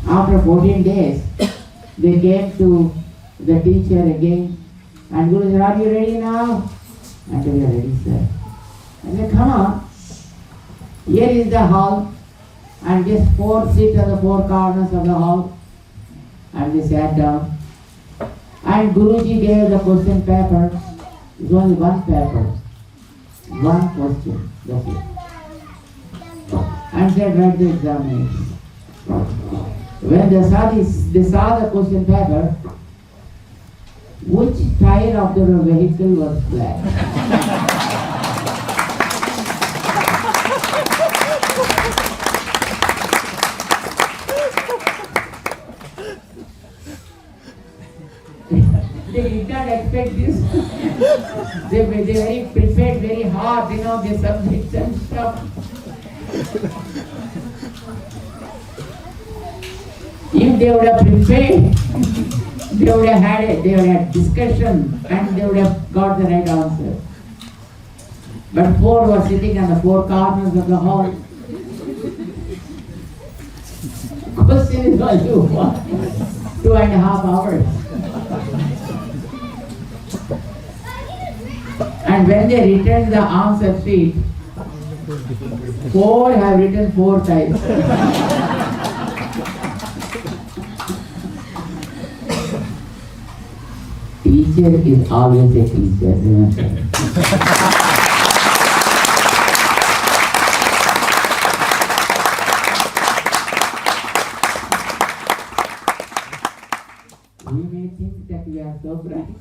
[SPEAKER 9] after 14 days, they came to the teacher again, and Guru said, are you ready now? And we are ready, sir. I said, come on. Here is the hall, and just 4 seats at the 4 corners of the hall. And we sat down. And Guruji gave the question paper. It was only one paper. One question. That's it. And said, write the examination. When they saw the question paper, which tire of the vehicle was flat? They did not expect this. They were very prepared, very hard, the subjects and stuff. If they would have prepared, they would have had discussion and they would have got the right answer. But 4 were sitting on the 4 corners of the hall. Question is only 2.5 hours. And when they returned the answer sheet, 4 have written 4 times. Teacher is always a teacher, remember? We may think that we are so bright.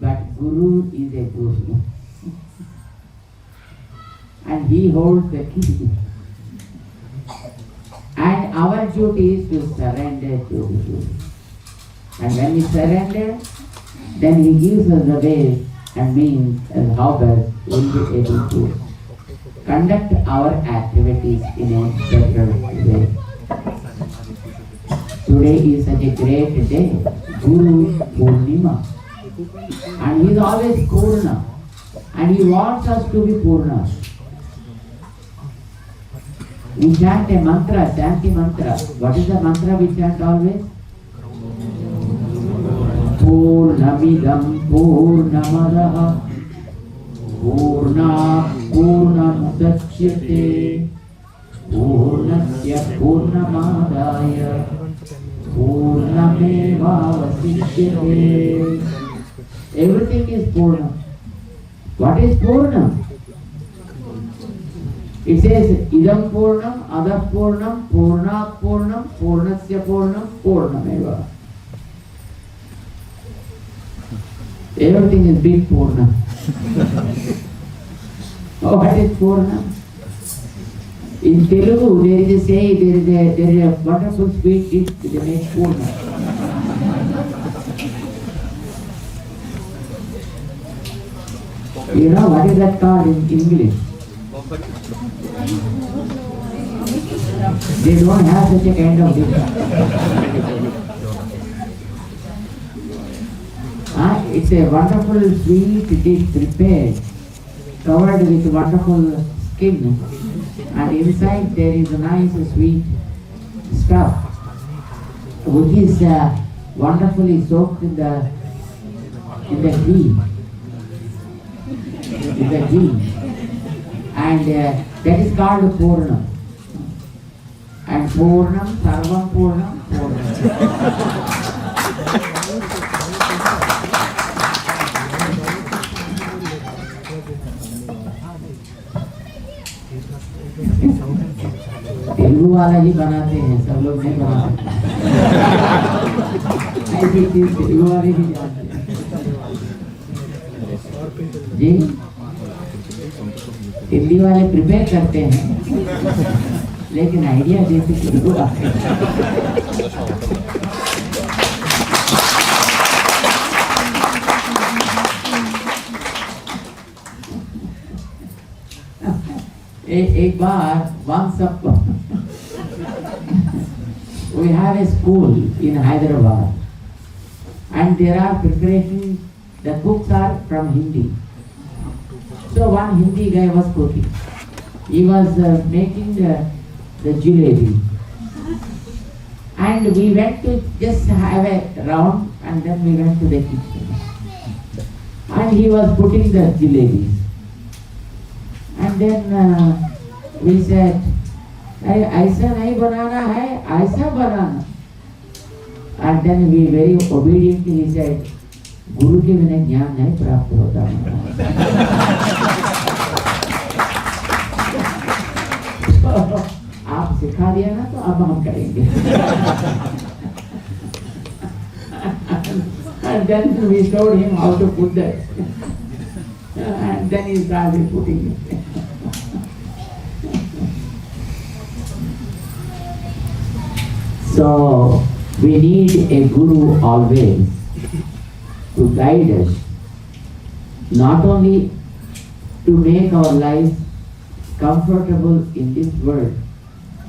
[SPEAKER 9] But Guru is a Guru. And he holds the key. And our duty is to surrender to Guru. And when we surrender, then he gives us the way and means and how best we'll be able to conduct our activities in a better way. Today is such a great day, Guru Purnima. And he is always Purna. And he wants us to be Purna. We chant a mantra, Shanti mantra. What is the mantra we chant always? Purnamidam Purnamadaha Purna Purnamudachyate Purnasya Purnamadaya Purnameva Vasishyate. Everything is Purna. What is Purna? It says Idam Purnam, Adap Purnam, Purnat Purnam, Purnasya Purnam, Purnameva. Everything is big Purna. Oh, what is Purna? In Telugu, there is a saying, there is a wonderful sweet dish they make Purna. You know what is that called in English? They don't have such a kind of dish. It's a wonderful sweet dish prepared, covered with wonderful skin, and inside there is a nice sweet stuff, which is wonderfully soaked in the ghee. And that is called Purna. And Purnam, Sarvam Purnam, Purnam. Telugu वाला ही बनाते हैं, सब लोग नहीं बनाते। ऐसी चीज तेलुगु वाले ही जानते हैं। जी, हिंदी वाले प्रिपेयर करते हैं, लेकिन आइडिया देते तेलुगु वाले। एक बार once we have a school in Hyderabad, and there are preparations, the cooks are from Hindi. So one Hindi guy was cooking. He was making the jalebi. And we went to just have a round, and then we went to the kitchen. And he was putting the jalebis. And then we said, ऐसा नहीं बनाना है, ऐसा बनाना. And then we very obediently he said, गुरु के बिना ज्ञान नहीं प्राप्त होता. आप सिखा दिया ना, तो अब हम करेंगे. And then we showed him how to put that. And then he started putting it. So we need a guru always to guide us, not only to make our life comfortable in this world,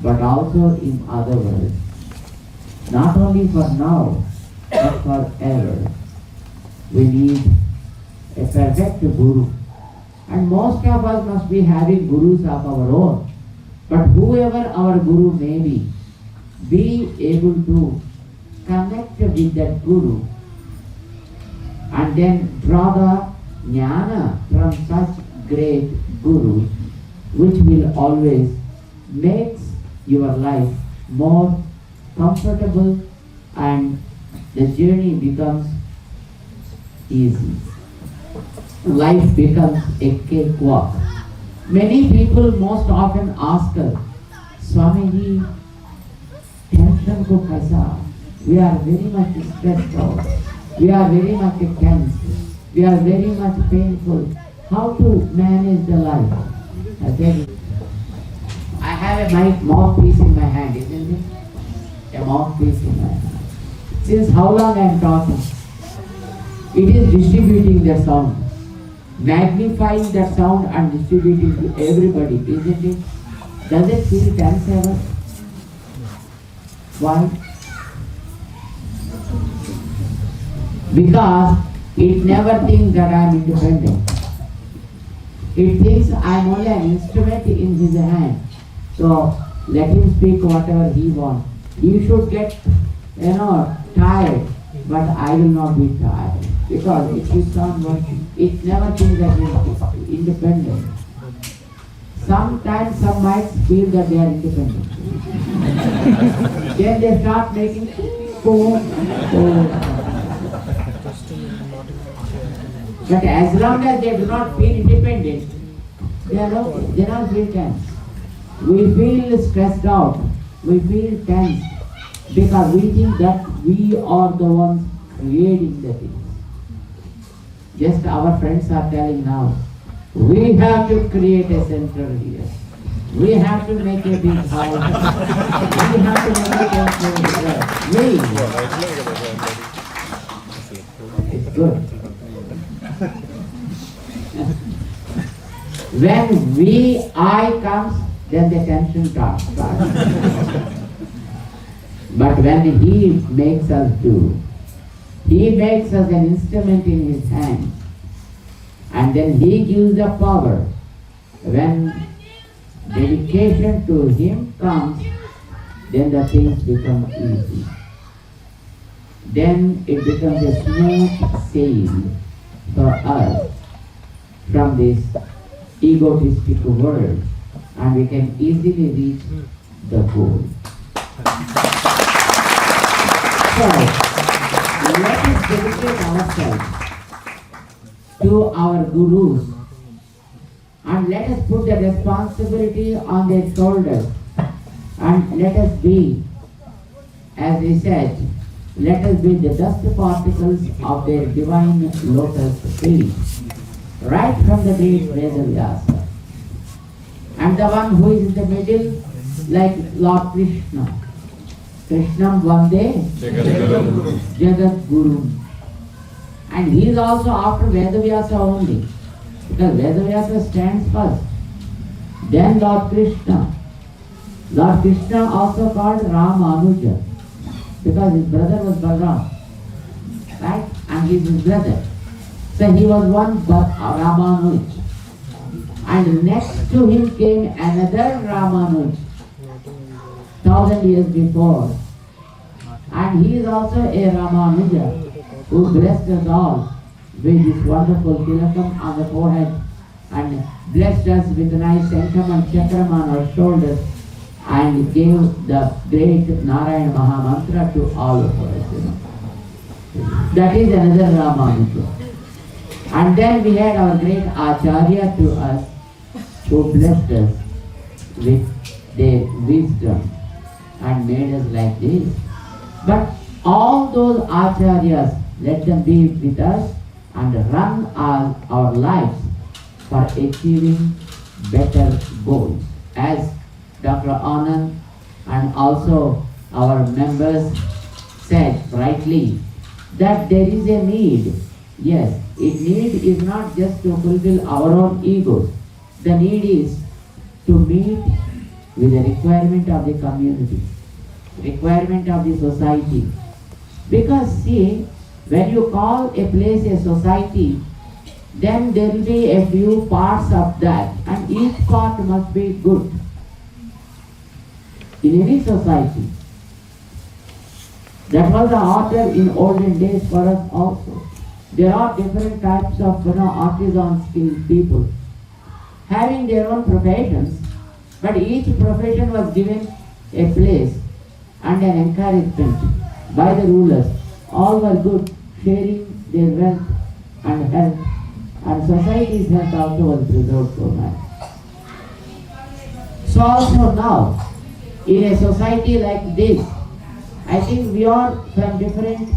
[SPEAKER 9] but also in other worlds. Not only for now, but forever. We need a perfect guru. And most of us must be having gurus of our own. But whoever our guru may be able to connect with that guru and then draw the jnana from such great gurus, which will always make your life more comfortable and the journey becomes easy. Life becomes a cakewalk. Many people most often ask us, Swamiji, tension ko kaisa? We are very much stressed out. We are very much tense. We are very much painful. How to manage the life? I said, I have a mouthpiece in my hand, isn't it? A mouthpiece in my hand. Since how long I am talking? It is distributing the sound, magnifying that sound and distributing to everybody, isn't it? Does it feel tense ever? Why? Because it never thinks that I am independent. It thinks I am only an instrument in his hand. So let him speak whatever he wants. You should get, tired, but I will not be tired. Because it keeps on working. It never thinks that it is independent. Sometimes some might feel that they are independent. Then they start making But as long as they do not feel independent, they are okay. They don't feel tense. We feel stressed out. We feel tense because we think that we are the ones creating the things. Just our friends are telling now, we have to create a center here. We have to make a big house. We have to make a center here. It's good. When I comes, then the tension starts. But when he makes us do, he makes us an instrument in his hand, and then he gives the power. When dedication to him comes, then the things become easy. Then it becomes a smooth sail for us from this egotistic world, and we can easily reach the goal. So, let us dedicate ourselves to our gurus and let us put the responsibility on their shoulders and let us be, as he said, let us be the dust particles of their divine lotus feet, right from the great Vedavyasa. And the one who is in the middle, like Lord Krishna. Krishnam Vande Jagat Guru. And he is also after Vedavyasa only. Because Vedavyasa stands first. Then Lord Krishna. Lord Krishna also called Ramanuja. because his brother was Balram, right? And he is his brother. So he was one Ramanuj. And next to him came another Ramanuj, 1000 years before. And he is also a Ramanuja who blessed us all with this wonderful tilakam on the forehead and blessed us with a nice Shankam and Chakram on our shoulders and gave the great Narayana Mahamantra to all of us. That is another Ramanuja. And then we had our great Acharya to us who blessed us with their wisdom and made us like this. But all those Acharyas, let them be with us and run our lives for achieving better goals. As Dr. Anand and also our members said rightly, that there is a need. Yes, need is not just to fulfill our own egos. The need is to meet with the requirement of the community, requirement of the society. Because see, when you call a place a society, then there will be a few parts of that, and each part must be good in any society. That was the order in olden days for us also. There are different types of artisan skilled people having their own professions, but each profession was given a place and an encouragement by the rulers. All were good, sharing their wealth and health, and society's health also was preserved for man. So also now, in a society like this, I think we are from different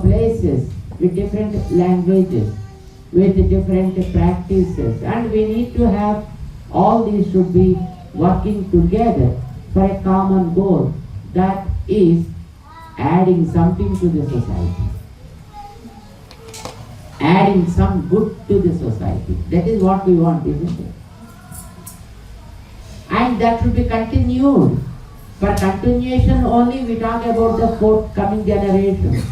[SPEAKER 9] places with different languages, with different practices, and we need to have all these should be working together for a common goal, that is adding something to the society, adding some good to the society. That is what we want, isn't it? And that should be continued. For continuation only we talk about the forthcoming generation.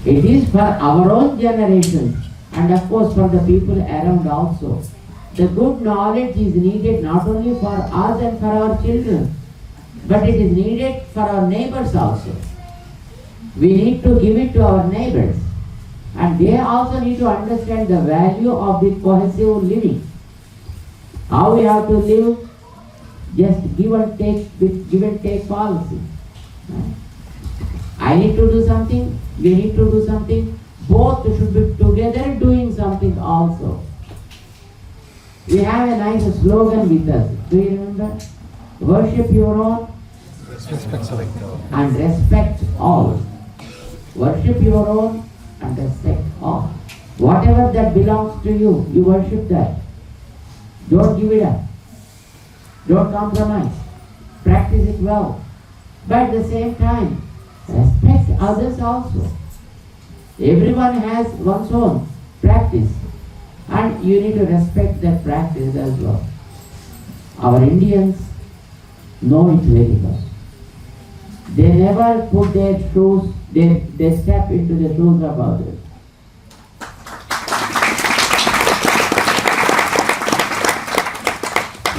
[SPEAKER 9] It is for our own generation and of course for the people around also. The good knowledge is needed not only for us and for our children, but it is needed for our neighbors also. We need to give it to our neighbors, and they also need to understand the value of the cohesive living. How we have to live, just give and take policy. I need to do something, we need to do something, both should be together doing something also. We have a nice slogan with us. Do you remember? Worship your own and respect all. Worship your own and respect all. Whatever that belongs to you, you worship that. Don't give it up. Don't compromise. Practice it well. But at the same time, respect others also. Everyone has one's own practice, and you need to respect that practice as well. Our Indians know it very well. They never put their shoes, they step into the shoes of others.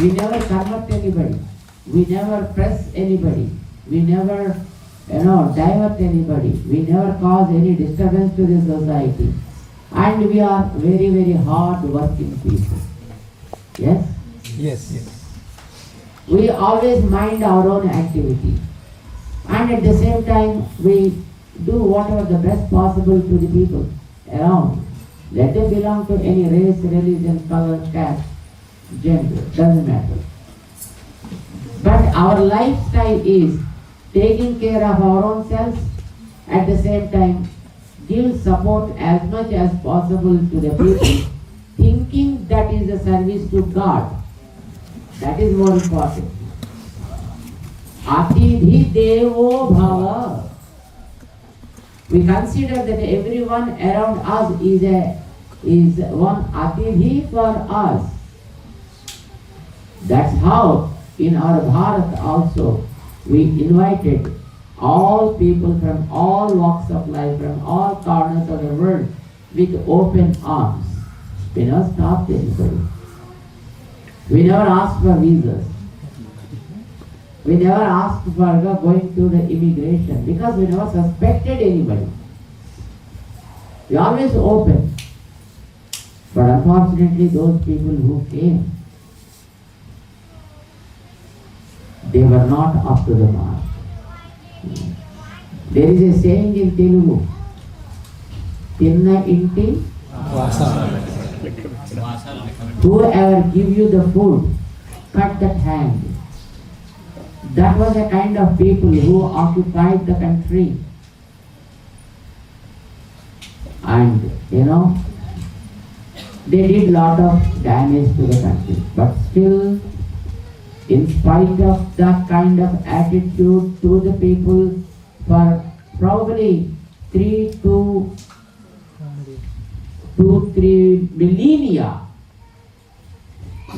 [SPEAKER 9] We never convert anybody. We never press anybody. We never divert anybody. We never cause any disturbance to the society. And we are very, very hard working people. Yes?
[SPEAKER 8] Yes.
[SPEAKER 9] We always mind our own activity. And at the same time, we do whatever the best possible to the people around. Let them belong to any race, religion, color, caste, gender, doesn't matter. But our lifestyle is taking care of our own selves, at the same time give support as much as possible to the people, thinking that is a service to God. That is more important. Atidhi Devo Bhava. We consider that everyone around us is one Atidhi for us. That's how in our Bharat also, we invited all people from all walks of life, from all corners of the world, with open arms. We never stopped anybody. We never asked for visas. We never asked for going to the immigration because we never suspected anybody. We always open. But unfortunately, those people who came, they were not up to the mark. There is a saying in Telugu, Tinna inti, whoever give you the food, cut that hand. That was a kind of people who occupied the country. And they did lot of damage to the country. But still, in spite of that kind of attitude to the people, for probably 3 millennia,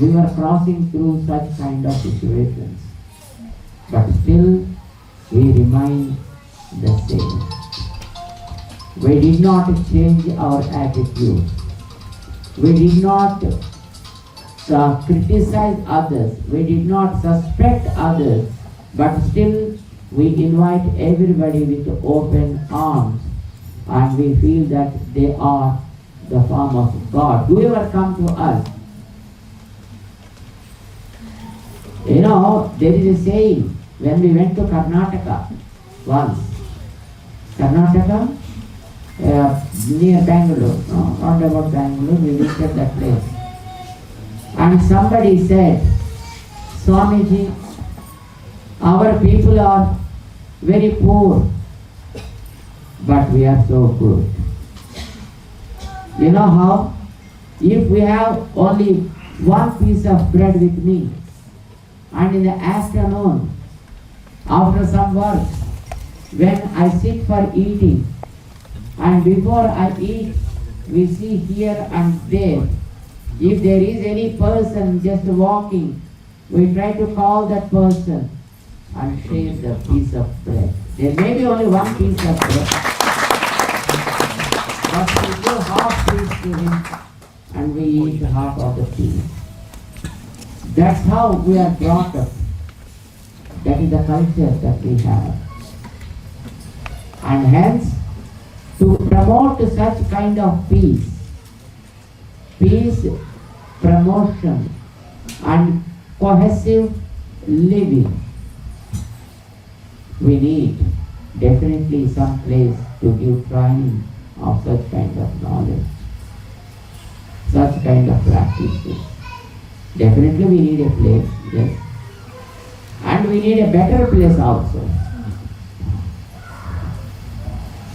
[SPEAKER 9] we were crossing through such kind of situations. But still, we remain the same. We did not change our attitude. We did not criticize others. We did not suspect others. But still, we invite everybody with open arms. And we feel that they are the form of God. Whoever come to us. There is a saying, when we went to Karnataka once, Karnataka, near Bangalore, no, not about Bangalore, we visited that place. And somebody said, Swamiji, our people are very poor, but we are so good. You know how? If we have only one piece of bread with me, and in the afternoon, after some work, when I sit for eating, and before I eat, we see here and there, if there is any person just walking, we try to call that person and share the piece of bread. There may be only one piece of bread, but we give half piece to him and we eat half of the piece. That's how we are brought up. That is the culture that we have. And hence, to promote such kind of peace, promotion, and cohesive living, we need definitely some place to give training of such kind of knowledge, such kind of practices. Definitely we need a place, yes. And we need a better place also.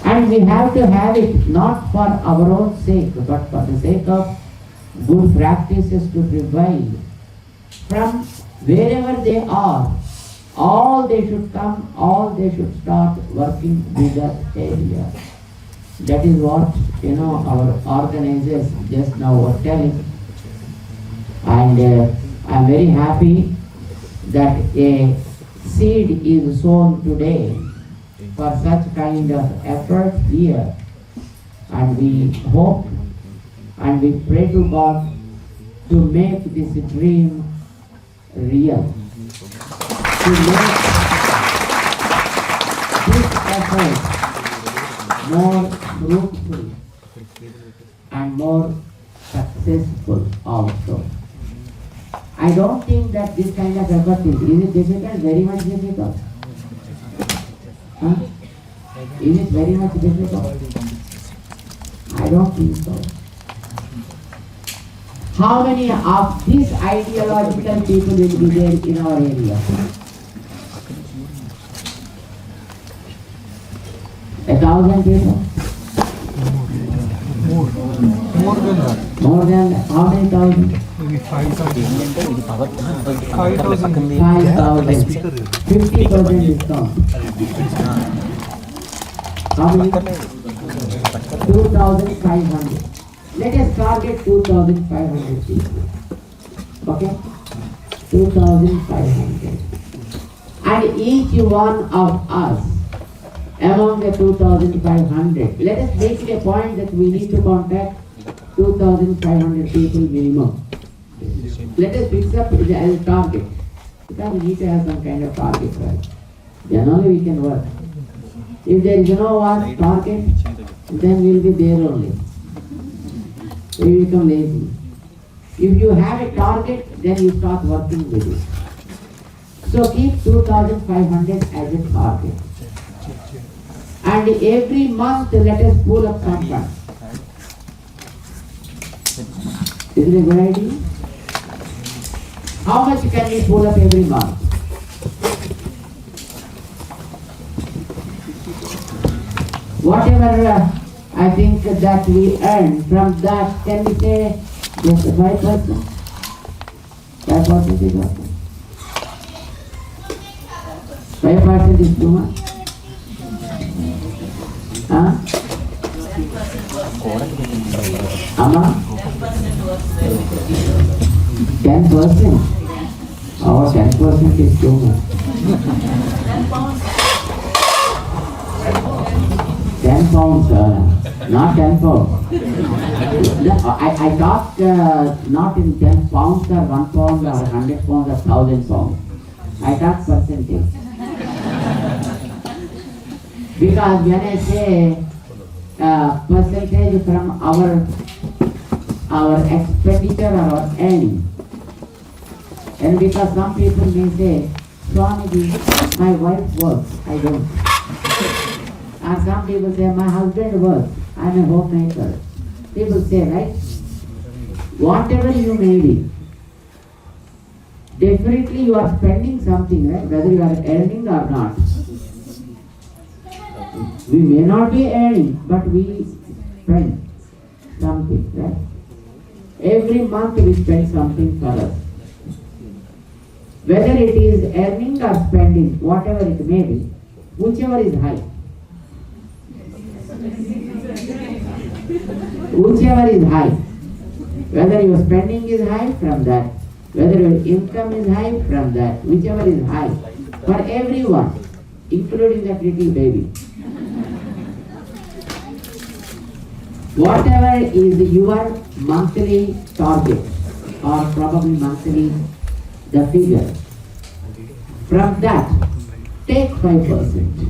[SPEAKER 9] And we have to have it not for our own sake, but for the sake of good practices to prevail. From wherever they are, all they should come, all they should start working with that area. That is what, our organizers just now were telling. And I am very happy that a seed is sown today for such kind of effort here. And we hope and we pray to God to make this dream real. To make this effort more fruitful and more successful also. I don't think that this kind of effort is it difficult? Very much difficult. Huh? Is it very much difficult? I don't think so. How many of these ideological people will be there in our area? 1,000 people? More than how many thousand?
[SPEAKER 7] 5,000.
[SPEAKER 9] 5,000. 50% discount. How many? 2,500. Let us target 2,500 people. Okay? 2,500. And each one of us among the 2,500, let us make it a point that we need to contact 2,500 people minimum. Let us fix up as a target, because we need to have some kind of target, right? Then only we can work. If there is no one target, then we will be there only. We become lazy. If you have a target, then you start working with it. So keep 2,500 as a target. And every month let us pull up some funds. Is it a good idea? How much can we pull up every month? Whatever I think that we earn from that, can we say just 5%? 5% is okay. 5% is too much. Huh? Amma? 10%? Oh, 10% is too much. 10 pounds, not 10 pounds. I talked not in 10 pounds or 1 pound or 100 pounds or 1,000 pounds. I talked percentage. Because when I say percentage from our expenditure or our earning, and because some people may say, Swamiji, my wife works, I don't. And some people say, my husband works, I'm a homemaker. People say, right? Whatever you may be, definitely you are spending something, right? Whether you are earning or not. We may not be earning, but we spend something, right? Every month we spend something for us. Whether it is earning or spending, whatever it may be, whichever is high. Whichever is high. Whether your spending is high, from that. Whether your income is high, from that. Whichever is high. For everyone, including that little baby. Whatever is your monthly target, or probably monthly the figure, from that, take 5%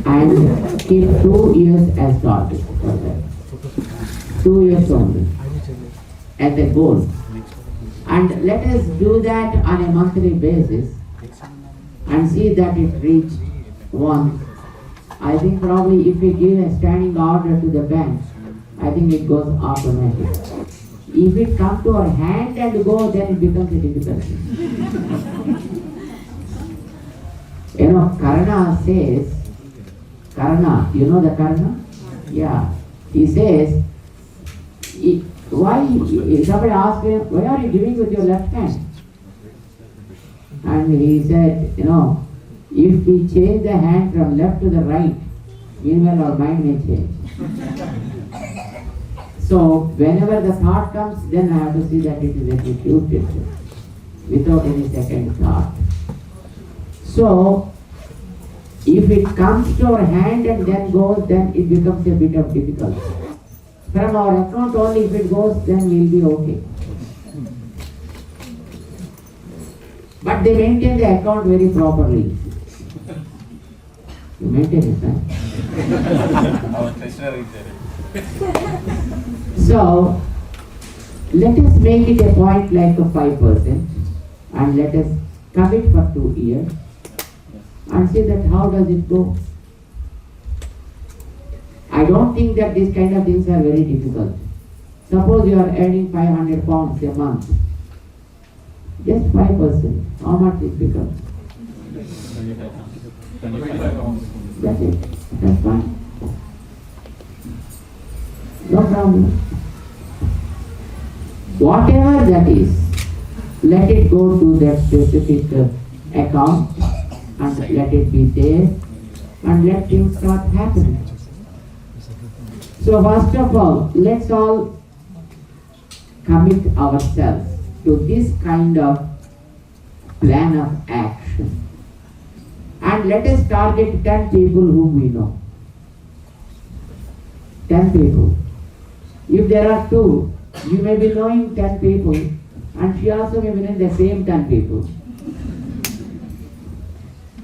[SPEAKER 9] and keep 2 years as target for that. 2 years only as a goal. And let us do that on a monthly basis and see that it reach 1. I think probably if we give a standing order to the bank, I think it goes automatic. If it comes to our hand and go, then it becomes a difficulty. You know, Karna says, Karna, you know the Karna? Yeah. He says, why, somebody asked him, why are you giving with your left hand? And he said, you know, if we change the hand from left to the right, meanwhile our mind may change. So whenever the thought comes, then I have to see that it is executed without any second thought. So if it comes to our hand and then goes, then it becomes a bit of difficulty. From our account only, if it goes, then we'll be okay. But they maintain the account very properly. You maintain it, right? So, let us make it a point like a 5% and let us commit for 2 years and see that how does it go. I don't think that these kind of things are very difficult. Suppose you are earning 500 pounds a month. Just 5%. How much it becomes? 25 pounds. That's it. That's fine. No problem. Whatever that is, let it go to that specific account and let it be there and let things start happening. So first of all, let's all commit ourselves to this kind of plan of action. And let us target 10 people whom we know. 10 people. If there are two, you may be knowing 10 people, and she also may be knowing the same 10 people.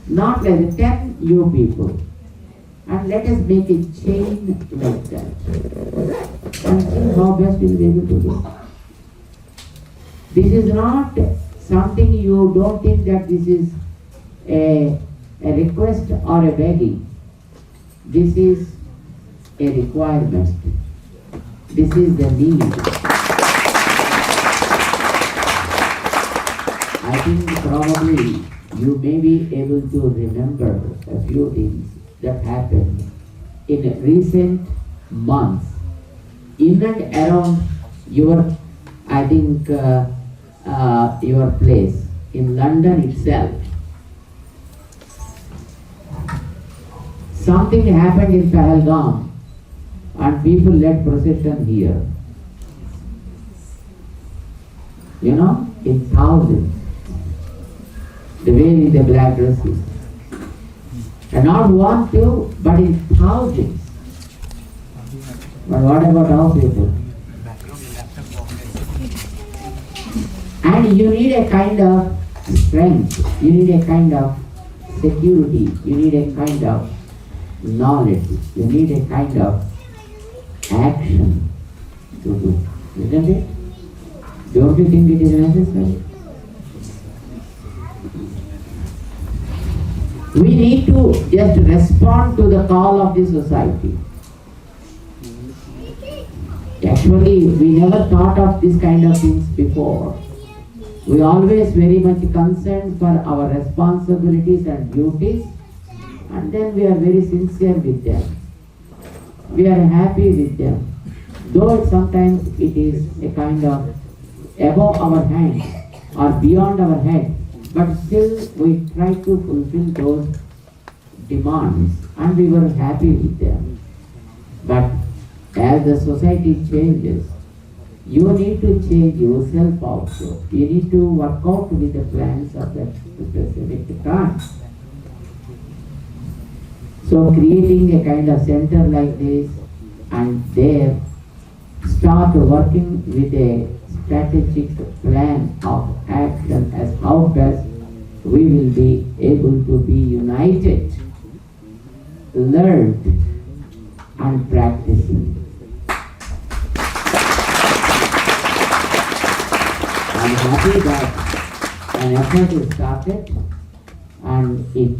[SPEAKER 9] Not like the 10 you people. And let us make a chain like that. And see how best we will be able to do. This is not something you don't think that this is a request or a begging. This is a requirement. This is the need. I think probably you may be able to remember a few things that happened in recent months in and around your, I think, your place in London itself. Something happened in Pahalgam and people led procession here. You know, in thousands. They wear in the black dresses. And not one, two, but in thousands. But what about our people? And you need a kind of strength, you need a kind of security, you need a kind of knowledge, you need a kind of action to do, isn't it? Don't you think it is necessary? We need to just respond to the call of the society. Actually, we never thought of this kind of things before. We always very much concerned for our responsibilities and duties, and then we are very sincere with them. We are happy with them. Though sometimes it is a kind of above our hands or beyond our head, but still we try to fulfill those demands and we were happy with them. But as the society changes, you need to change yourself also. You need to work out with the plans of that specific time. So creating a kind of center like this and there start working with a strategic plan of action as how best we will be able to be united, learned and practicing. I'm happy that an effort is started and it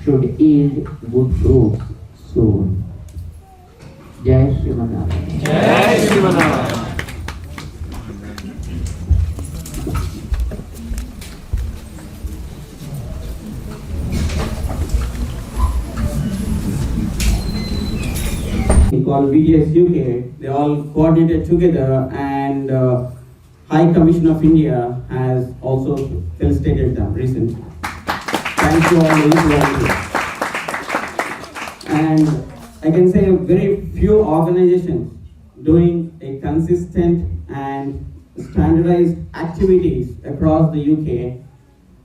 [SPEAKER 9] should yield good fruits soon. Jai Srimanarayan.
[SPEAKER 1] Jai Srimanarayan.
[SPEAKER 10] Called VDS UK, they all coordinated together, and High Commission of India has also felicitated them recently. Thanks to all the volunteers. And I can say very few organizations doing a consistent and standardized activities across the UK.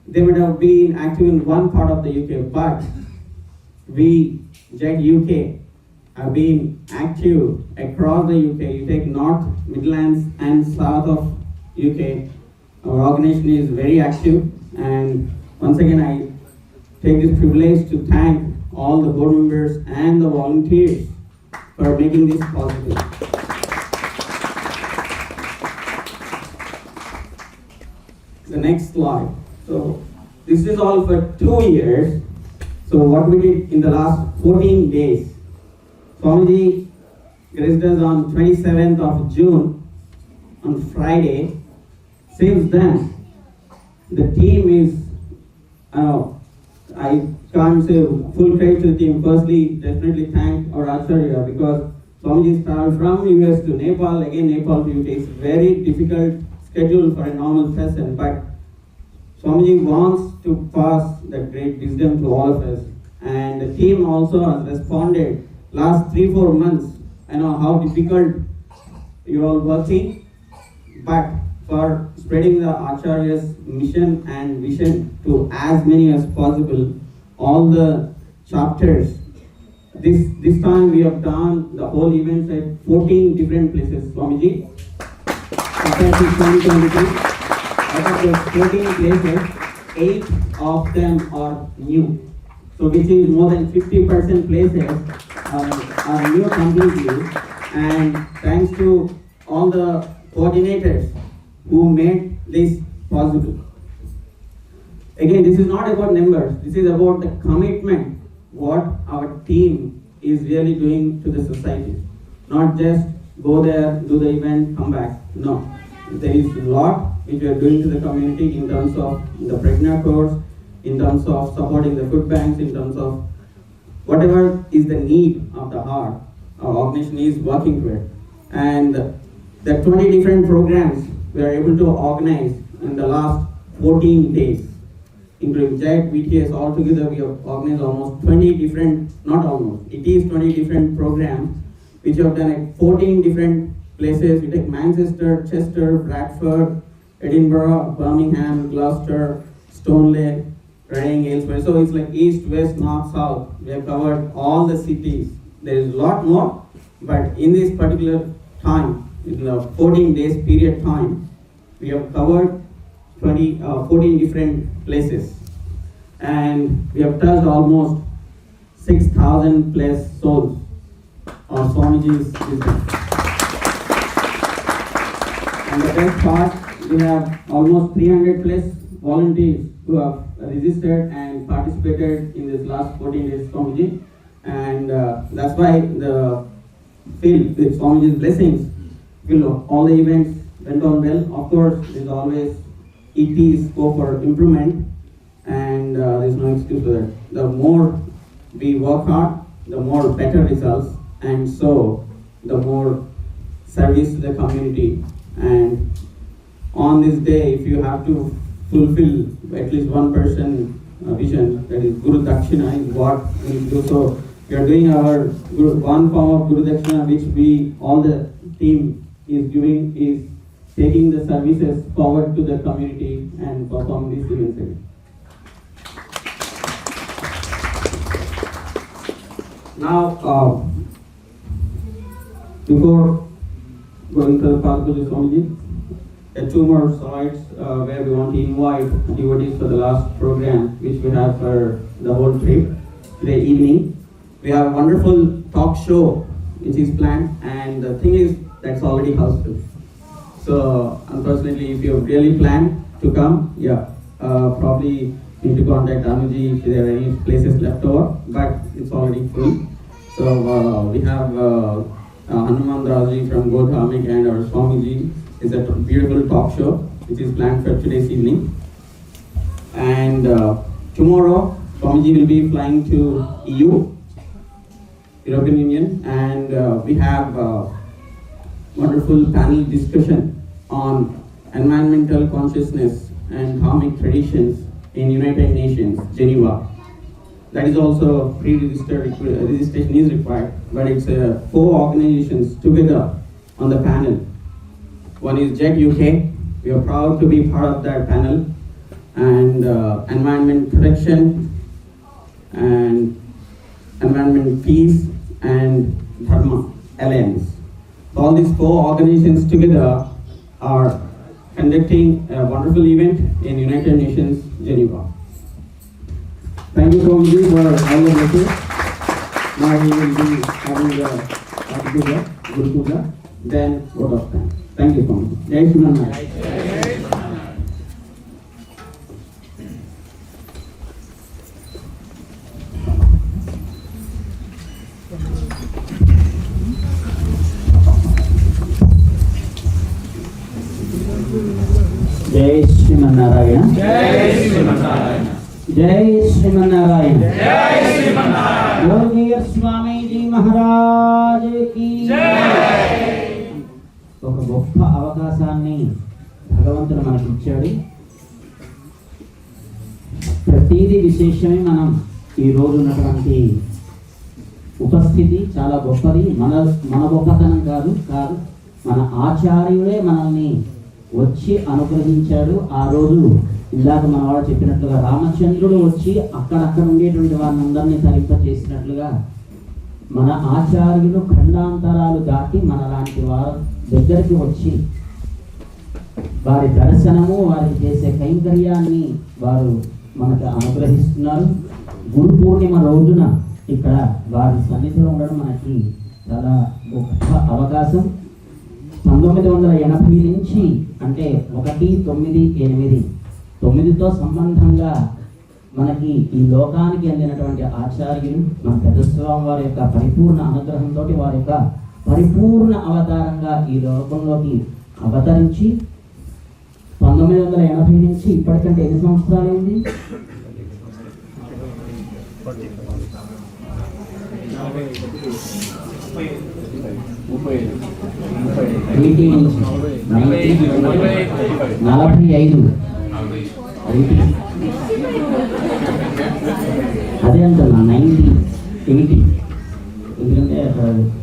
[SPEAKER 10] They would have been active in one part of the UK, but we, JETUK, have been active across the UK. You take North, Midlands and South of UK. Our organization is very active, and once again I take this privilege to thank all the board members and the volunteers for making this possible. The next slide. So this is all for 2 years. So what we did in the last 14 days. Swamiji graced us on 27th of June on Friday. Since then, the team is, I can't say full credit to the team. Firstly, definitely thank our Acharya, because Swamiji traveled from US to Nepal, again Nepal to UK. It's very difficult schedule for a normal person, but Swamiji wants to pass that great wisdom to all of us. And the team also has responded last 3-4 months. I know how difficult you're all working. but for spreading the Acharya's mission and vision to as many as possible, all the chapters. This time we have done the whole event at 14 different places, Swamiji. Compared to 2023, out of those 14 places, 8 of them are new. So which is more than 50% places are new completely. And thanks to all the coordinators who made this possible. Again, this is not about numbers. This is about the commitment what our team is really doing to the society. Not just go there, do the event, come back. No. There is a lot which we are doing to the community in terms of the Pregna course, in terms of supporting the food banks, in terms of whatever is the need of the heart. Our organization is working to it. And the 20 different programs we are able to organize in the last 14 days. Including JET, BTS, all together we have organized almost 20 different, not almost, it is 20 different programs which we have done at 14 different places. We take Manchester, Chester, Bradford, Edinburgh, Birmingham, Gloucester, Stoneleigh, Reading, Aylesbury. So it's like east, west, north, south. We have covered all the cities. There is a lot more, but in this particular time, in the 14 days period time, we have covered 14 different places, and we have touched almost 6,000 plus souls on Swamiji's business. And the best part, we have almost 300 plus volunteers who have registered and participated in this last 14 days Swamiji, and that's why the field with Swamiji's blessings, all the events went on well. Of course, there's always scope for improvement, and there's no excuse for that. The more we work hard, the more better results, and so the more service to the community. And on this day, if you have to fulfill at least one person vision, that is Guru Dakshina, is what we do. So we are doing our one form of Guru Dakshina, which we, all the team is doing, is taking the services forward to the community and perform these events again. Now, before going to the Padma Swamiji, two more slides where we want to invite devotees for the last program which we have for the whole trip. Today evening, we have a wonderful talk show which is planned, and the thing is that's already house full. So unfortunately, if you have really planned to come, probably need to contact Anuji if there are any places left over, but it's already full. So we have Hanuman Raji from Godhamik and our Swamiji. It's a beautiful talk show which is planned for today's evening. And tomorrow, Swamiji will be flying to EU, European Union, and we have wonderful panel discussion on environmental consciousness and dharmic traditions in United Nations, Geneva. That is also pre-registered, registration is required, but it's 4 organizations together on the panel. One is JETUK, we are proud to be part of that panel, and environment protection, and environment peace, and Dharma Alliance. All these 4 organizations together are conducting a wonderful event in United Nations, Geneva. Thank you so much for all the blessings. Now we will be having the Guru Puja, then vote of thanks. Thank you so much. Jai Shri Jai Srimanarayana. Jai Srimanarayana. Jai Srimanarayana. Jai Srimanarayana. Gurudeva Swamiji Maharaj ki Jai. ఒక గొప్ప అవకాశాన్ని భగవంతుడు మనకి ఇచ్చాడు. ప్రతిదీ విశేషమే. మనం ఈరోజు ఉన్నటువంటి ఉపస్థితి చాలా గొప్పది. మన గొప్పతనం కాదు, మన ఆచార్యుడే మనల్ని వచ్చి అనుగ్రహించాడు. ఆ రోజు ఇందాక మన వాడు చెప్పినట్లుగా రామచంద్రుడు వచ్చి అక్కడక్కడ ఉండేటువంటి వారిని అందరినీ తరింప చేసినట్లుగా మన ఆచార్యులు ఖండాంతరాలు దాటి మన లాంటి వారి దగ్గరికి వచ్చి వారి దర్శనము, వారికి చేసే కైంకర్యాన్ని వారు మనకు అనుగ్రహిస్తున్నారు. గురు పూర్ణిమ రోజున ఇక్కడ వారి సన్నిధిలో ఉండడం మనకి చాలా గొప్ప అవకాశం. 1980 నుంచి అంటే 1989తో సంబంధంగా మనకి ఈ లోకానికి అందినటువంటి ఆచార్యులు మన పెద్దస్వామి వారి యొక్క పరిపూర్ణ అనుగ్రహంతో వారి యొక్క పరిపూర్ణ అవతారంగా ఈ లోకంలోకి అవతరించి 1980 నుంచి ఇప్పటికంటే ఎన్ని సంవత్సరాలైంది? 45 అదే అంటున్నా 80 ఎందుకంటే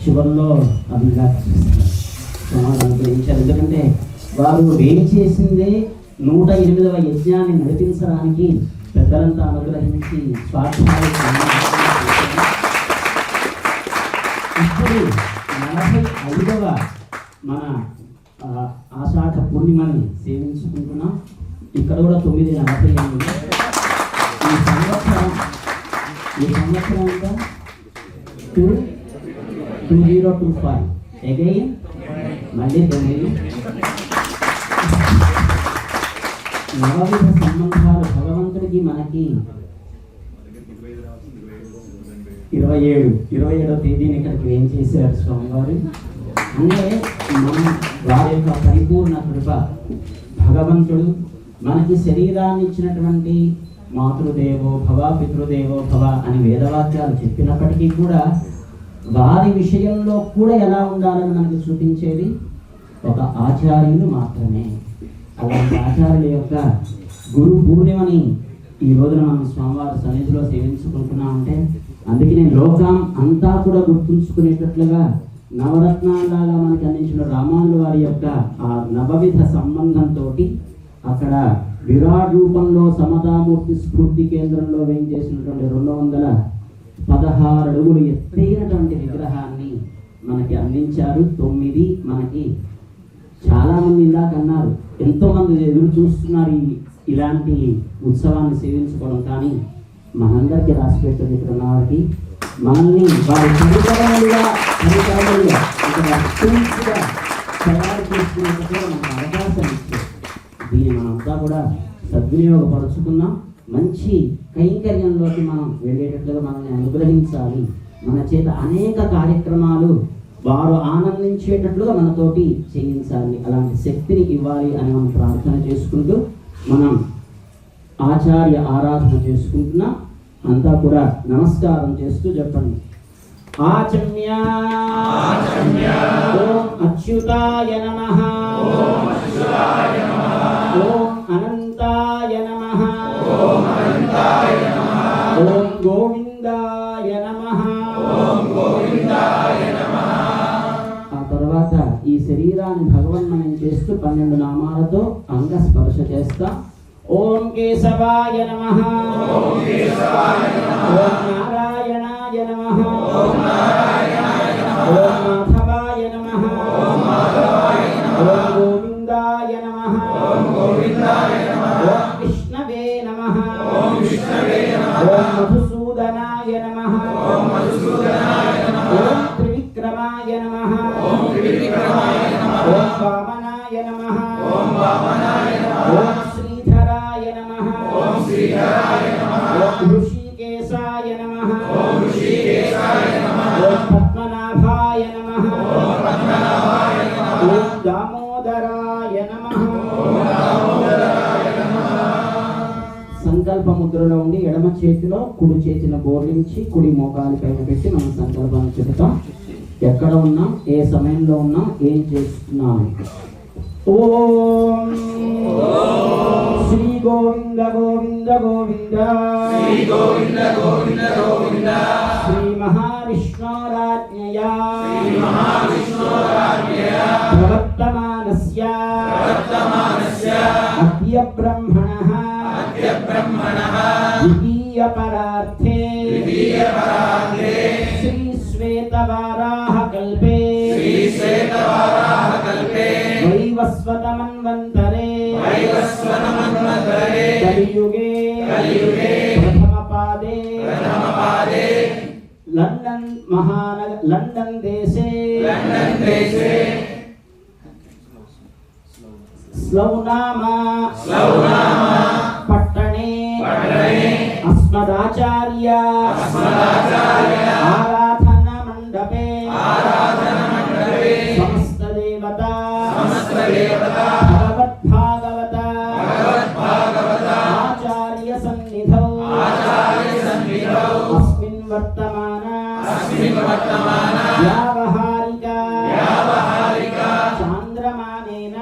[SPEAKER 10] చివరిలో అది గ్రహించారు. ఎందుకంటే వారు వేడి చేసిందే 108వ యజ్ఞాన్ని నడిపించడానికి పెద్దలంతా అనుగ్రహించి స్వార్థాలు ఇప్పుడు 45వ మన ఆషాఢ పూర్ణిమని సేవించుకుంటున్నాం. ఇక్కడ కూడా 9:48 ఈ సంవత్సరం అంతా 2025 అగైన్ మళ్ళీ 9 నవవిధ సంబంధాలు భగవంతుడికి మనకి 27వ తేదీని ఇక్కడికి ఏం చేశారు స్వామివారు అంటే మనం వారి యొక్క పరిపూర్ణ కృప. భగవంతుడు మనకి శరీరాన్ని ఇచ్చినటువంటి మాతృదేవో భవ పితృదేవో భవ అని వేదవాక్యాలు చెప్పినప్పటికీ కూడా వారి విషయంలో కూడా ఎలా ఉండాలని మనకి చూపించేది ఒక ఆచార్యులు మాత్రమే. అలాంటి ఆచార్యుల యొక్క గురు పూర్ణిమని ఈ రోజున మనం స్వామివారి సన్నిధిలో సేవించుకుంటున్నామంటే అందుకే నేను లోకం అంతా కూడా గుర్తుంచుకునేటట్లుగా నవరత్నాలాగా మనకి అందించిన రామానుల వారి యొక్క ఆ నవవిధ సంబంధంతో అక్కడ విరాట్ రూపంలో సమతామూర్తి స్ఫూర్తి కేంద్రంలో వేయించేసినటువంటి 216 అడుగులు ఎత్తైనటువంటి విగ్రహాన్ని మనకి అందించారు. 9 మనకి చాలా మంది ఇందాక అన్నారు, ఎంతో మంది ఎదురు చూస్తున్నారు ఇలాంటి ఉత్సవాన్ని సేవించుకోవడం. కానీ మనందరికీ రాసి పెట్టింది ఇక్కడ ఉన్న వారికి మనల్ని వారి పరికరాలుగా తయారు చేసుకునేందుకు మనకు అవకాశం ఇచ్చారు. దీన్ని మనమంతా కూడా సద్వినియోగపరుచుకున్నాం. మంచి కైంకర్యంలోకి మనం వెళ్ళేటట్లుగా మనల్ని అనుగ్రహించాలి. మన చేత అనేక కార్యక్రమాలు వారు ఆనందించేటట్లుగా మనతోటి చేయించాలి. అలాంటి శక్తిని ఇవ్వాలి అని మనం ప్రార్థన చేసుకుంటూ మనం ఆచార్య ఆరాధన చేసుకుంటున్నాం. అంతా కూడా నమస్కారం చేస్తూ చెప్పండి. ఆచమ్య ఓం అచ్యుతాయ నమః ఓం అనంతాయ నమః ఓం గోవిందాయ నమః. ఆ తర్వాత ఈ శరీరాన్ని భగవన్మయం చేస్తూ 12 నామాలతో అంగస్పర్శ చేస్తాం. ఓం కేశవాయ నమః ఓం నారాయణాయ నమః ఓం మాధవాయ నమః ఓం గోవిందాయ నమః ఓం విష్ణవే నమః ఓం మధుసూదనాయ నమః ఓం త్రివిక్రమాయ నమః ఓం వామనాయ నమః ఓం శ్రీధరాయ నమః ఓం ఋషికేశాయ నమః ఓం పద్మనాభాయ నమః ఓం దామోదరాయ నమః. సంకల్ప ముద్రలో ఉండి ఎడమ చేతిలో కుడి చేతిని బోర్లించి కుడి మోకాలి పైన పెట్టి మనం సంకల్పాన్ని చెబుతాం. ఎక్కడ ఉన్నాం, ఏ సమయంలో ఉన్నాం, ఏం చేస్తున్నాం. ఓం శ్రీ గోవింద గోవింద గోవింద శ్రీ మహావిష్ణోరాజ్ఞయా ప్రవర్తమానస్య ब्रह्मणः द्वितीयपरार्थे श्रीश्वेतवाराहकल्पे वैवस्वतमन्वन्तरे कलियुगे प्रथमपादे लंडन देशे स्लौघ नाम पट्टणे अस्मदाचार्य आराधना मंडपे समस्त देवता भगवद्भागवता आचार्य सन्निधौ अस्मिन् वर्तमान व्यावहारिका चान्द्रमानेन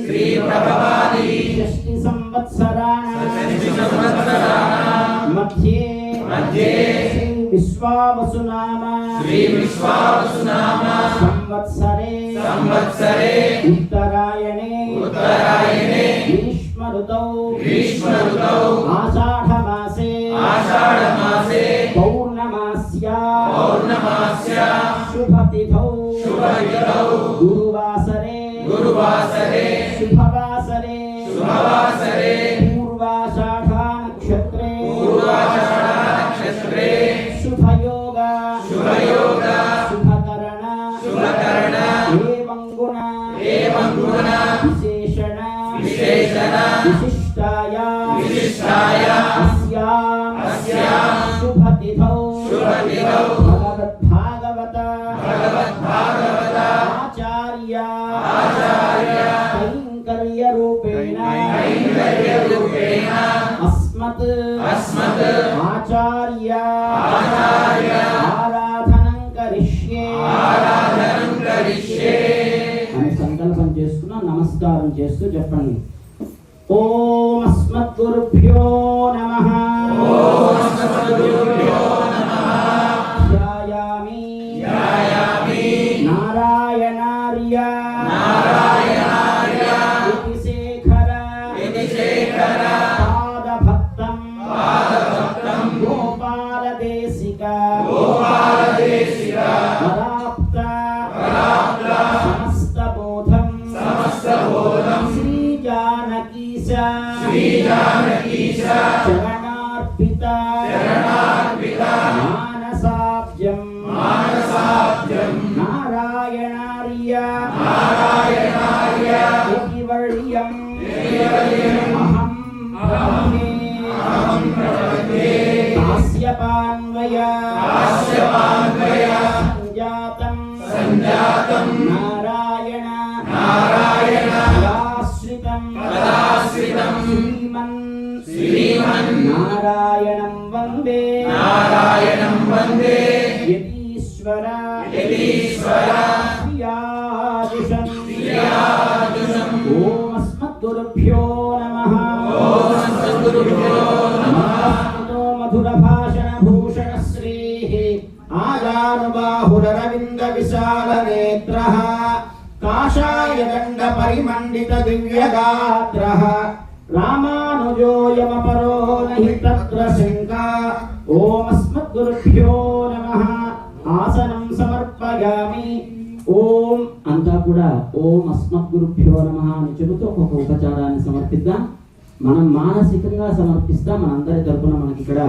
[SPEAKER 10] श्रीप्रभवादि षष्टि संवत्सराणां मध्ये श्री विश्वावसुनाम संवत्सरे उत्तरायणे ग्रीष्म ऋतौ आषाढमासे पौर्णमास्या शुभतिथौ गुरुवासरे शुभवासरे पूर्वाषाढा नक्षत्रे शुभयोग शुभकरण एवं गुण विशेषण विशिष्टाया अस्यां शुभतिथौ भगवद्भागवत आचार्य कैङ्कर्यरूपेण अस्मत् आचार्य आराधनं करिष्ये అని సంకల్పం చేసుకున్నా నమస్కారం చేస్తూ చెప్పండి. ఓం అస్మద్గురుభ్యో నమః ధ్యాయామి నారాయణార్య శేఖర పాదభక్తం గోపాలదేశిక సమస్తబోధం శ్రీజానకీశ చరణార్పిత మానసాబ్జం నారాయణార్య వర్యం అహం బ్రహ్మే కాశ్యపాన్వయ సంజాతం నారాయణాశ్రితం శ్రీమన్ నారాయణం వందే యతీశ్వర శ్రియాజుషం ఓం అస్మద్గురుభ్యో నమః మధుర భాషణ భూషణ శ్రీ ఆజానుబాహురరవింద విశాల నేత్రః కాషాయ దండ పరిమండిత దివ్యగాత్రః రామానుజోయమపరో నహి తత్ర శంకా ఓం అస్మద్గురుభ్యో నమః ఆసనం సమర్పయామి. ఓం అంతా కూడా ఓం అస్మద్గురుభ్యో నమః అని చెబుతూ ఒక్కొక్క ఉపచారాన్ని సమర్పిద్దాం. మనం మానసికంగా సమర్పిస్తాం. మనందరి తరపున మనకి ఇక్కడ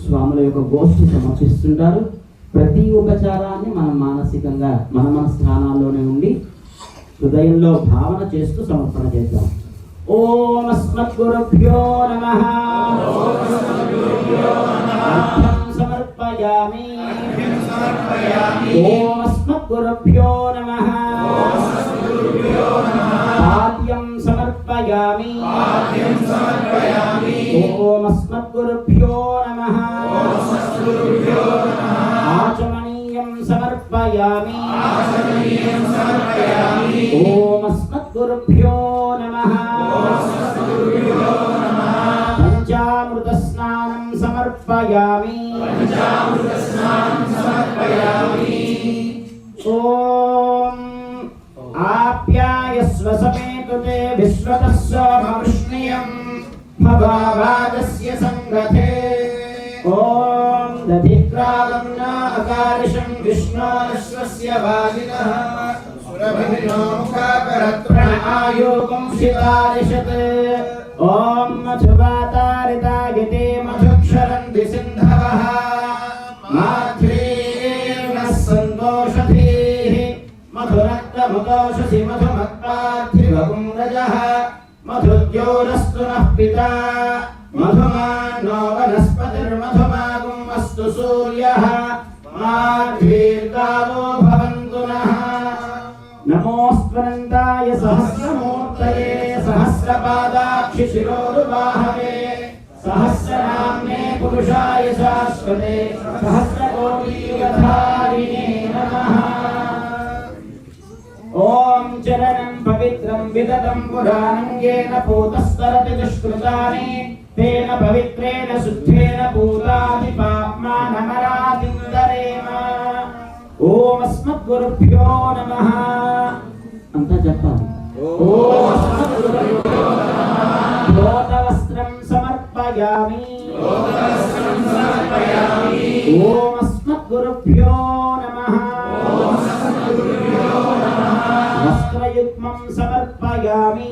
[SPEAKER 10] స్వాముల యొక్క గోష్ఠి సమర్పిస్తుంటారు. ప్రతి ఉపచారాన్ని మనం మానసికంగా మన స్థానాల్లోనే ఉండి హృదయంలో భావన చేస్తూ సమర్పణ చేద్దాం. ఓం అస్మద్గురుభ్యో నమః అర్ఘ్యం సమర్పయామి. ఓం అస్మద్గురుభ్యో నమః పాద్యం సమర్పయామి. ఓం అస్మద్గురుభ్యో నమః ఆచమనీయం సమర్పయామి. ఓం అస్మద్గురుభ్యో నమః పంచామృత స్నానం సమర్పయామి. ఓం आप्यायस्व समेतुते विश्वतः सोमवृष्णियम् भवावादस्य सङ्गते ॐ दधिक्रालं न अकारिशं विष्णोरश्वस्य वाजिनः सुरभिर्नो मुखाकरत्रण आयोगं शितारिषत् ॐ मधुवातारितायते मधुक्षरन्ति सिन्धवः माध्वीर्नः सन्तोषधीः मधुरक्तमुदोषसि मधुमत्पार्थिवगुं रजः मधुद्योरस्तु नः पिता मधुमानो वनस्पतिर्मधुमागुम् अस्तु सूर्यः माध्वीर्गावो भवन्तु नः नमोऽस्त्वनन्ताय सहस्रमूर्तये सहस्रपादाक्षिशिरोरुबाहवे सहस्रनाम्ने पुरुषाय शाश्वते सहस्रकोटियुगधारिणे नमः ॐ चरणं पवित्रं विदतं पुराणं येन पूतस्तरति दुष्कृतानि तेन पवित्रेण शुद्धेन पूतानि पाप्मानमरातिन्दरेम ॐ अस्मद्गुरुभ्यो नमः अंत చెప్పాలి ఓం अस्मद्गुरुभ्यो नमः धोतवस्त्रं समर्पयामि ఓం अस्मद्गुरुभ्यो नमः वस्त्रयुग्मं समर्पयामि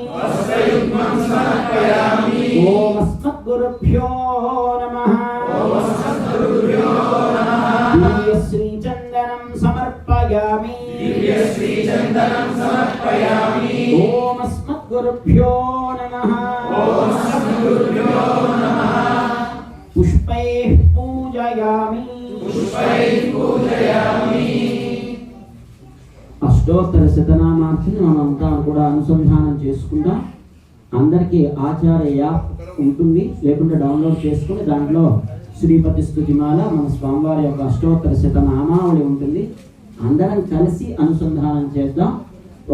[SPEAKER 10] ओम अस्मद्गुरुभ्यो नमः दिव्यश्रीचन्दनं समर्पयामि ओम अस्मद्गुरुभ्यो नमः पुष्पैः पूजयामि అష్టోత్తర శతనామార్తిని మనంతా కూడా అనుసంధానం చేసుకుందాం. అందరికీ ఆచార్య యాప్ ఉంటుంది, లేకుంటే డౌన్లోడ్ చేసుకుని దాంట్లో శ్రీపతి స్తుతిమాల మన స్వామివారి యొక్క అష్టోత్తర శతనామావళి ఉంటుంది. అందరం కలిసి అనుసంధానం చేద్దాం.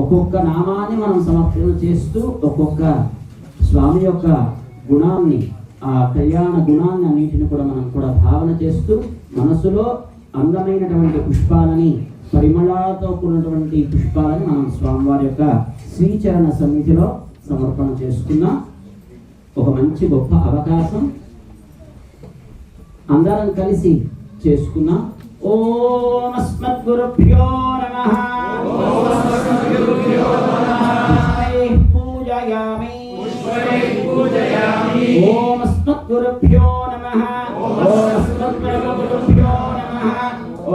[SPEAKER 10] ఒక్కొక్క నామాన్ని మనం సమర్పణ చేస్తూ ఒక్కొక్క స్వామి యొక్క గుణాన్ని, ఆ కళ్యాణ గుణాన్ని అన్నింటిని కూడా మనం కూడా భావన చేస్తూ మనసులో అందమైనటువంటి పుష్పాలని, పరిమళాలతో కూడినటువంటి పుష్పాలని మనం స్వామివారి యొక్క శ్రీచరణ సన్నిధిలో సమర్పణ చేసుకున్నాం. ఒక మంచి గొప్ప అవకాశం అందరం కలిసి చేసుకున్నాం. ఓం అస్మద్గురుభ్యో నమః పూజయామి ఓం అస్మద్గురుభ్యో నమః ఓం అస్మద్గురుభ్యో నమః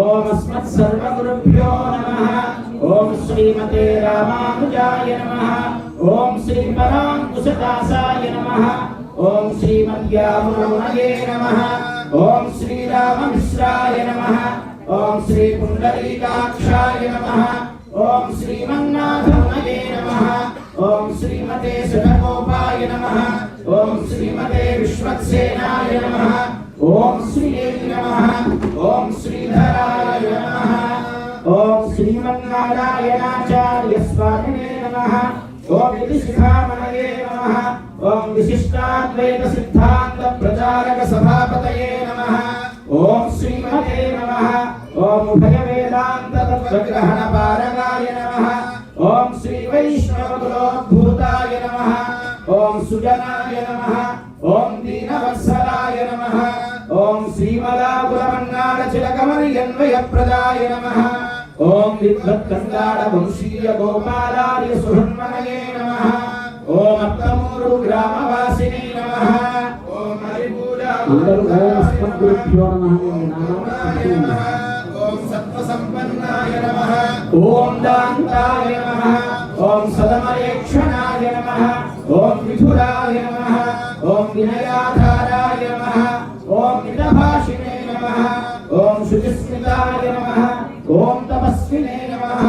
[SPEAKER 10] ఓం అస్మత్ సర్వగురుభ్యో నమః ఓం శ్రీమతే రామానుజాయ నమః ఓం శ్రీ పరాంకుశదాసాయ నమః ఓం శ్రీమద్యామునయే నమః ఓం శ్రీరామమిశ్రాయ నమః ఓం శ్రీ పుండరీకాక్షాయ నమః ఓం శ్రీమన్నాథమయే నమః ఓం శ్రీమతే శతకోపాయ నమః ఓం శ్రీమతే విశ్వక్సేనాయ నమః ఓం శ్రీయే నమః ఓం శ్రీధరాయ నమః ఓం శ్రీమన్నారాయణాచార్య స్వామినే నమః ఓం విశిఖామణయే నమః ఓం విశిష్టాద్వైత సిద్ధాంత ప్రచారక సభాపతయే నమః ఓం శ్రీమతే నమః ఓం ఉభయ వేదాంత తత్వగ్రహణ పారగాయ నమః ఓం శ్రీ వైష్ణవకులోద్భూతాయ నమః ఓం సుజనాయ నమః ఓం దీనవత్సలాయ నమః ఓం శ్రీమలాకులమన్నాడ చిలకమణియన్వయ ప్రదాయ నమః ఓం విద్వత్కందాడ వంశీయ గోపాలార్య సుహృన్మనయే నమః ఓం అత్తమూరు గ్రామవాసిని నమః ఓం హరిపూజా అందరూ ఓం అస్మద్గురుభ్యో నమః ఓం సత్వసంపన్నాయ నమః ఓం దాంతాయ నమః ఓం సదమరేక్షణాయ నమః ఓం విధురాయ నమః ఓం వినయాధారాయ నమః ఓం మితభాషినే నమః ఓం శుచిస్మితాయ నమః ఓం తపస్వినే నమః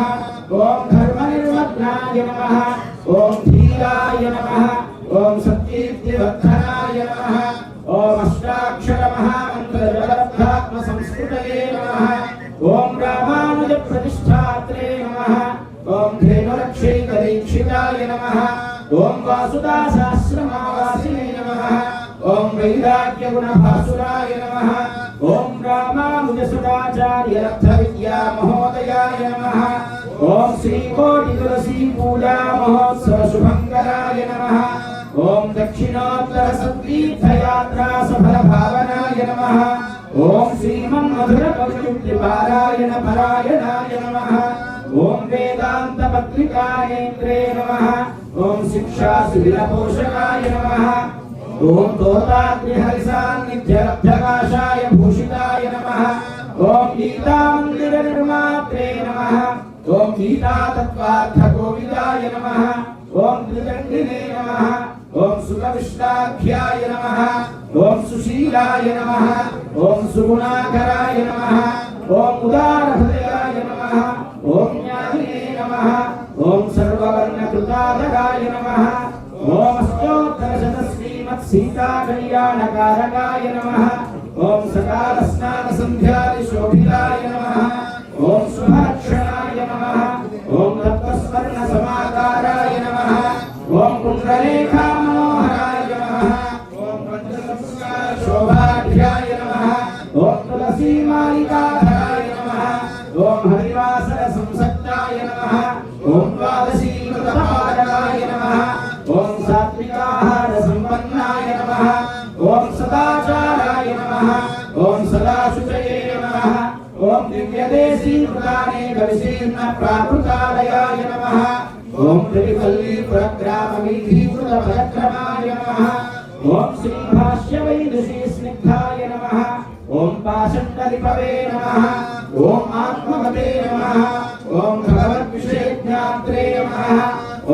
[SPEAKER 10] ఓం ధర్మనిర్మగ్నాయ నమః ఓం ధీరాయ నమః ఓం సత్కీర్తివర్ధనాయ నమః ఓం అష్టాక్షర మహామంత్ర జగద్ధాత్మ సంస్కృతయే నమః ఓం రామానుజ ప్రతిష్ఠాత్రే నమః ఓం ధేనురక్షైక దీక్షితాయ నమః ఓం వాసుదాసాశ్రమావాసినే నమః ఓం వైరాగ్య గుణభాసురాయ నమః ఓం రామానుజ సుధాచార్య రబ్ధ విద్యా మహోదయాయ నమః ఓం శ్రీ కోటి తులసి పూజా మహోత్సవ శుభంకరాయ నమః. ఓం దక్షిణోత్తర సత్తీర్థయాత్రా సఫల భావనాయ నమః. ఓం శ్రీమన్మధుర కవియుక్తి పారాయణ పరాయణాయ నమః. ఓం వేదాంత పత్రికాయేంద్రే నమః. ఓం శిక్షా శిబిర పోషకాయ నమః. ఓం తోతాద్రిహరిసాన్నిధ్యలబ్ధకాశాయ భూషితాయ నమః. ఓం గీతా మందిర నిర్మాత్రే నమః. ఓం గీతా తత్వార్థ కోవిదాయ నమః. ఓం త్రిదండినే నమః. ఓం సుఖవిష్టాఖ్యాయ నమః. ఓం సుశీలాయ నమః. ఓం సుగుణాకరాయ నమః. ఓం ఉదారహృదయాయ నమః. ఓం జ్ఞానినే నమః. ఓం సర్వవర్ణకృతాధరాయ నమః. ఓం అష్టోత్తరశత శ్రీమత్ సీతా కళ్యాణకారకాయ నమః. ఓం సకాల స్నాన సంధ్యాది శోభితాయ నమః. ఓం శుభలక్షణాయ నమః. ఓం తత్వస్మరణ సమాకారాయ నమః. ఓం కుండలేఖా మనోహరాయ నమః. ఓం పంచసంస్కార శోభాఢ్యాయ నమః. ఓం తులసీ మాలికాధరాయ నమః. ఓం హరివాసర సంసక్తాయ నమః. ఓం ద్వాదశీ కృతపాదకాయ నమః. ఓం సాత్వికాహార సంపన్నాయ నమః. ఓం సదాచారాయ నమః. ఓం సదాశుచయే నమః. ఓం దివ్యదేశీ కృతానేక విశీర్ణ ప్రాకృతాలయాయ నమః. ఓం త్రిపల్లి పురగ్రామ వీధీకృత పరక్రమాయ నమః. ఓం శ్రీ భాష్య వైదుషీ స్నిగ్ధాయ నమః. ఓం పాషండలిపవే నమః. ఓం ఆత్మవతే నమః. ఓం భగవద్విషయజ్ఞాత్రే నమః.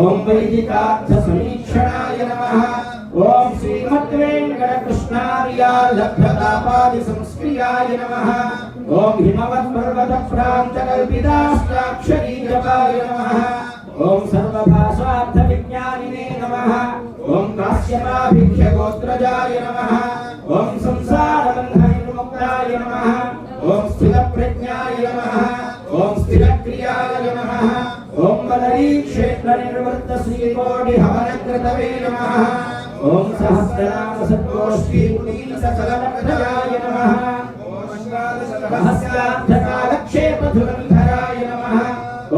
[SPEAKER 10] ఓం వైదికార్థ సమీక్షణాయ నమః. ఓం శ్రీమద్వేంకటకృష్ణార్యాలభ్యతాపాది సంస్క్రియాయ నమః. ఓం హిమవత్పర్వత ప్రాంతకల్పితాష్టాక్షరీ జపాయ నమః. ఓం సర్వభాషార్థ విజ్ఞానినే నమః. ఓం కాశ్యపాభిఖ్య గోత్రజాయ నమః. ఓం సంసారబంధ నిర్ముక్తాయ నమః. ఓం స్థితప్రజ్ఞాయ నమః. ఓం స్థిరక్రియాయ నమః. ఓం వదరీ క్షేత్ర నిర్వర్త శ్రీకోటి హవనకృతవే నమః. ఓం సహస్రనామ సద్గోష్ఠీ పునీత సకలప్రదాయ నమః. రహస్యార్థకాలక్షేప ధురంధరాయ నమః.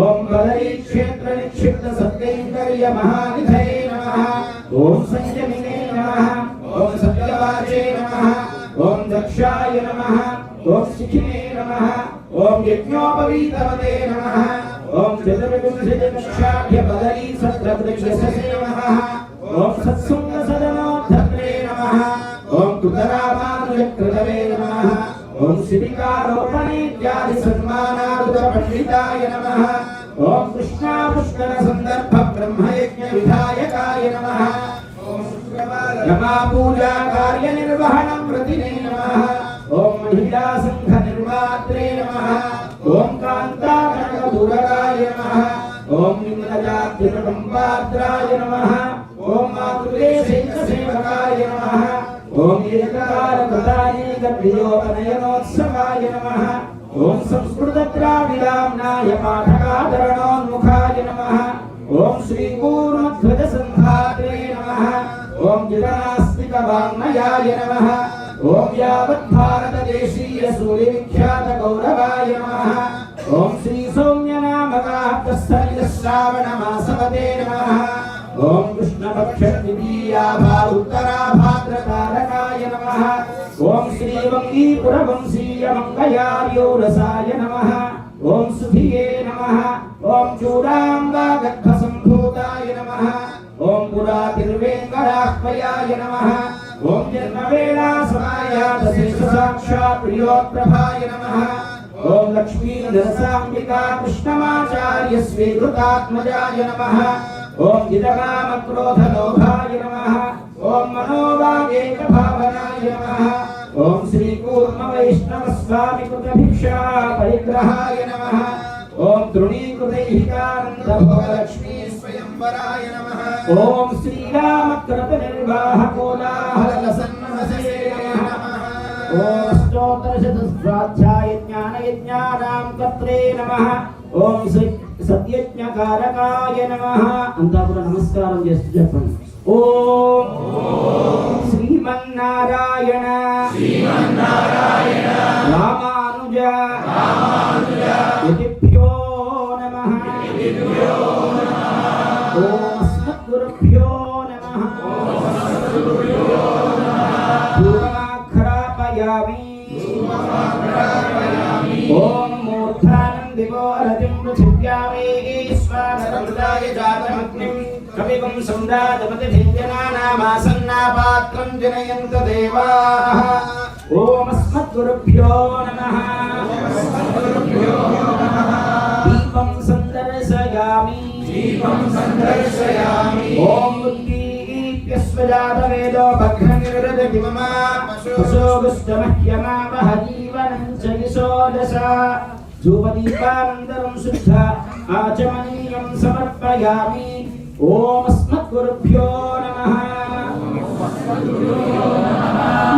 [SPEAKER 10] ఓం వదరీ క్షేత్ర నిక్షిప్త సత్కైంకర్య మహానిధయే నమః. ఓం సంయమినే నమః. ఓం సత్యవాచే నమః. ఓం దక్షాయ నమః. ఓం శిఖినే నమః. ఓం యజ్ఞోపవీతవతే నమః. ఓం చతుర్వింశతిక్షాఢ్య బదరీ సత్రవృక్షసే నమః. ఓం సత్సుంగ సదనోద్ధత్రే నమః. ఓం కృతరామానుజకృతవే నమః. ఓం శిబికారోపణేత్యాది సన్మానారుత పండితాయ నమః. ఓం కృష్ణా పుష్కర సందర్భ బ్రహ్మయజ్ఞ విధాయకాయ నమః. ఓం రమా పూజా కార్య నిర్వహణం ప్రతినే నమః. ఓం మహిళా సంఘ నిర్మాత్రే నమః. ఓం కాంతా కనకదురగాయ నమః. ఓం నిమ్నజాత్యురకంపాత్రాయ నమః. ఓం మాతృదేశైక సేవకాయ నమః. ఓం ఏకకాల కృతానేక ప్రియోపనయనోత్సవాయ నమః. ఓం సంస్కృత ద్రావిడాంనాయ పాఠకాదరణోన్ముఖాయ నమః. ఓం శ్రీ కూర్మధ్వజ సంధాత్రే నమః. ఓం జితనాస్తిక వాङ्मयाय నమః. ఓం యావత్ భారత దేశీయ సూర్య విఖ్యాత గౌరవాయ నమః. ఓం శ్రీ సౌమ్యనామకాప్తస్థలిత శ్రావణ మాసవతే నమః. ఓం కృష్ణపక్ష ద్వితీయాభా ఉత్తరాభాద్రతారకాయ నమః. ఓం శ్రీ వంగీపుర వంశీయ మంగయార్యోరసాయ నమః. ఓం సుధియే నమః. ఓం చూడాంబా గర్భ సంభూతాయ నమః. ఓం పురాతిర్వేంకటాహ్వయాయ నమః. ఓం జన్మవేళా సమాయాత శేష సాక్షాత్ ప్రియోప్రభాయ నమః. ఓం లక్ష్మీ నరసాంబికా కృష్ణమాచార్య స్వీకృతాత్మజాయ నమః. ఓం జితకామ క్రోధ లోభాయ నమః. ఓం మనోవాగేక భావనాయ నమః. ఓం శ్రీ కూర్మ వైష్ణవ స్వామి కృత భిక్షా పరిగ్రహాయ నమః. ఓం తృణీకృతైకానంద భోగలక్ష్మీ స్వయంవరాయ నమః. ఓం శ్రీరామ కృత నిర్వాహ కోలాహల సన్నమసే నమః. ఓం అష్టోత్తరశత స్వాధ్యాయ జ్ఞాన యజ్ఞానాం కర్త్రే నమః. ఓం సత్యజ్ఞకారకాయ నమః. అంతా కూడా నమస్కారం చేస్తూ చెప్పండి. ఓం శ్రీమన్నారాయణ రామానుజ యతిభ్యో నమః. ఓం అస్మద్గురుభ్యో నమః ధూపమాఘ్రాపయామి ఓం మూర్ధానం దివోరతిం పృథివ్యామే ఈశ్వరరుద్రాయ జాతమగ్నిం కవిగుం సందాతపతి ధింజనానామాసన్నాపాత్రం జనయంత దేవాః ఓం అస్మద్గురుభ్యో నమః దీపం సందర్శయామి ఓం ఉద్దీప్యస్వజాతవేదో భగ్ననిర్దతి మమ పశోగుష్టమహ్యమావహ జీవనం చ యశోదశ ధూపదీపానంతరం శుద్ధ ఆచమనీయం సమర్పయామి ఓం అస్మద్గురుభ్యో నమః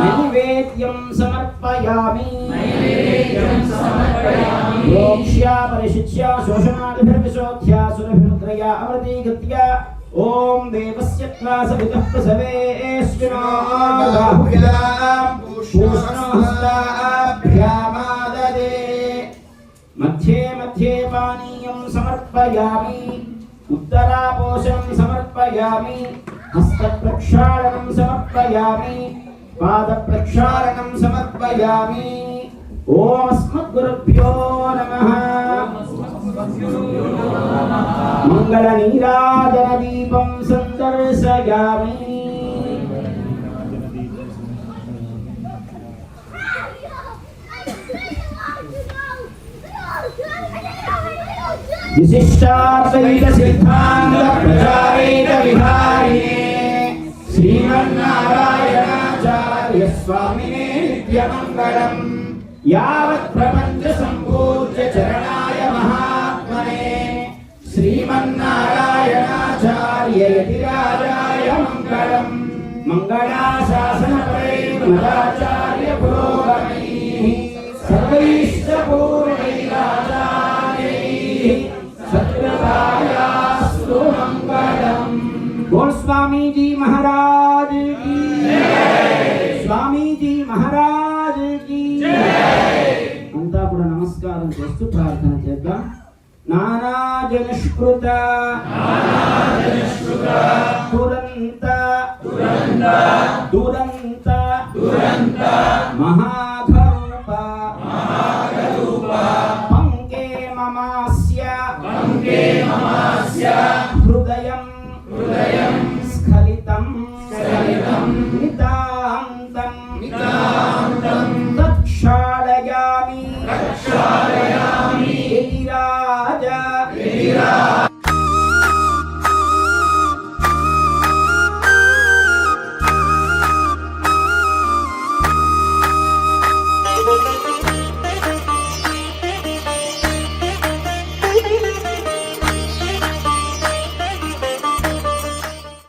[SPEAKER 10] నైవేద్యం సమర్పయామి ప్రోక్ష్య పరిశుచ్య శోషణాదిభిర్విశోధ్య సురభిముద్రయా అమృతీకృత్య ఓం దేవస్య త్వాసవితః ప్రసవేష్వినో బాహుభ్యాం పూష్ణో హస్తాభ్యామాదదే మధ్యే మధ్యే పానీయం సమర్పయామి ఉత్తరాపోషణం సమర్పయామి హస్తప్రక్షాళనం సమర్పయామి పాదప్రక్షాళనం సమర్పయామి ఓం అస్మద్గురుభ్యో నమః మంగళనీరాజన దీపం సందర్శయామి విశిష్టాద్వైత సిద్ధాంత ప్రచారేత విహారిణే శ్రీమన్నారాయణాచార్య స్వామినే నిత్యమంగళం యావత్ ప్రపంచ సంపూజ్య చరణాయ మహాత్మనే శ్రీమన్నారాయణాచార్య యతిరాజాయ మంగళం మంగళాశాసనపరైర్మదాచార్య పురోగమైః సర్వైష్టపూర్ణైరాచార్యైః సత్కృతాయాస్తు మంగళం बोल स्वामी जी महाराज की स्वामी जी महाराज की अंता కూడా నమస్కారం చేస్తూ ప్రార్థన చేద్దాం నానాజనష్కృత దురంత మహాఘరూప పంకే మమాస్య హృదయం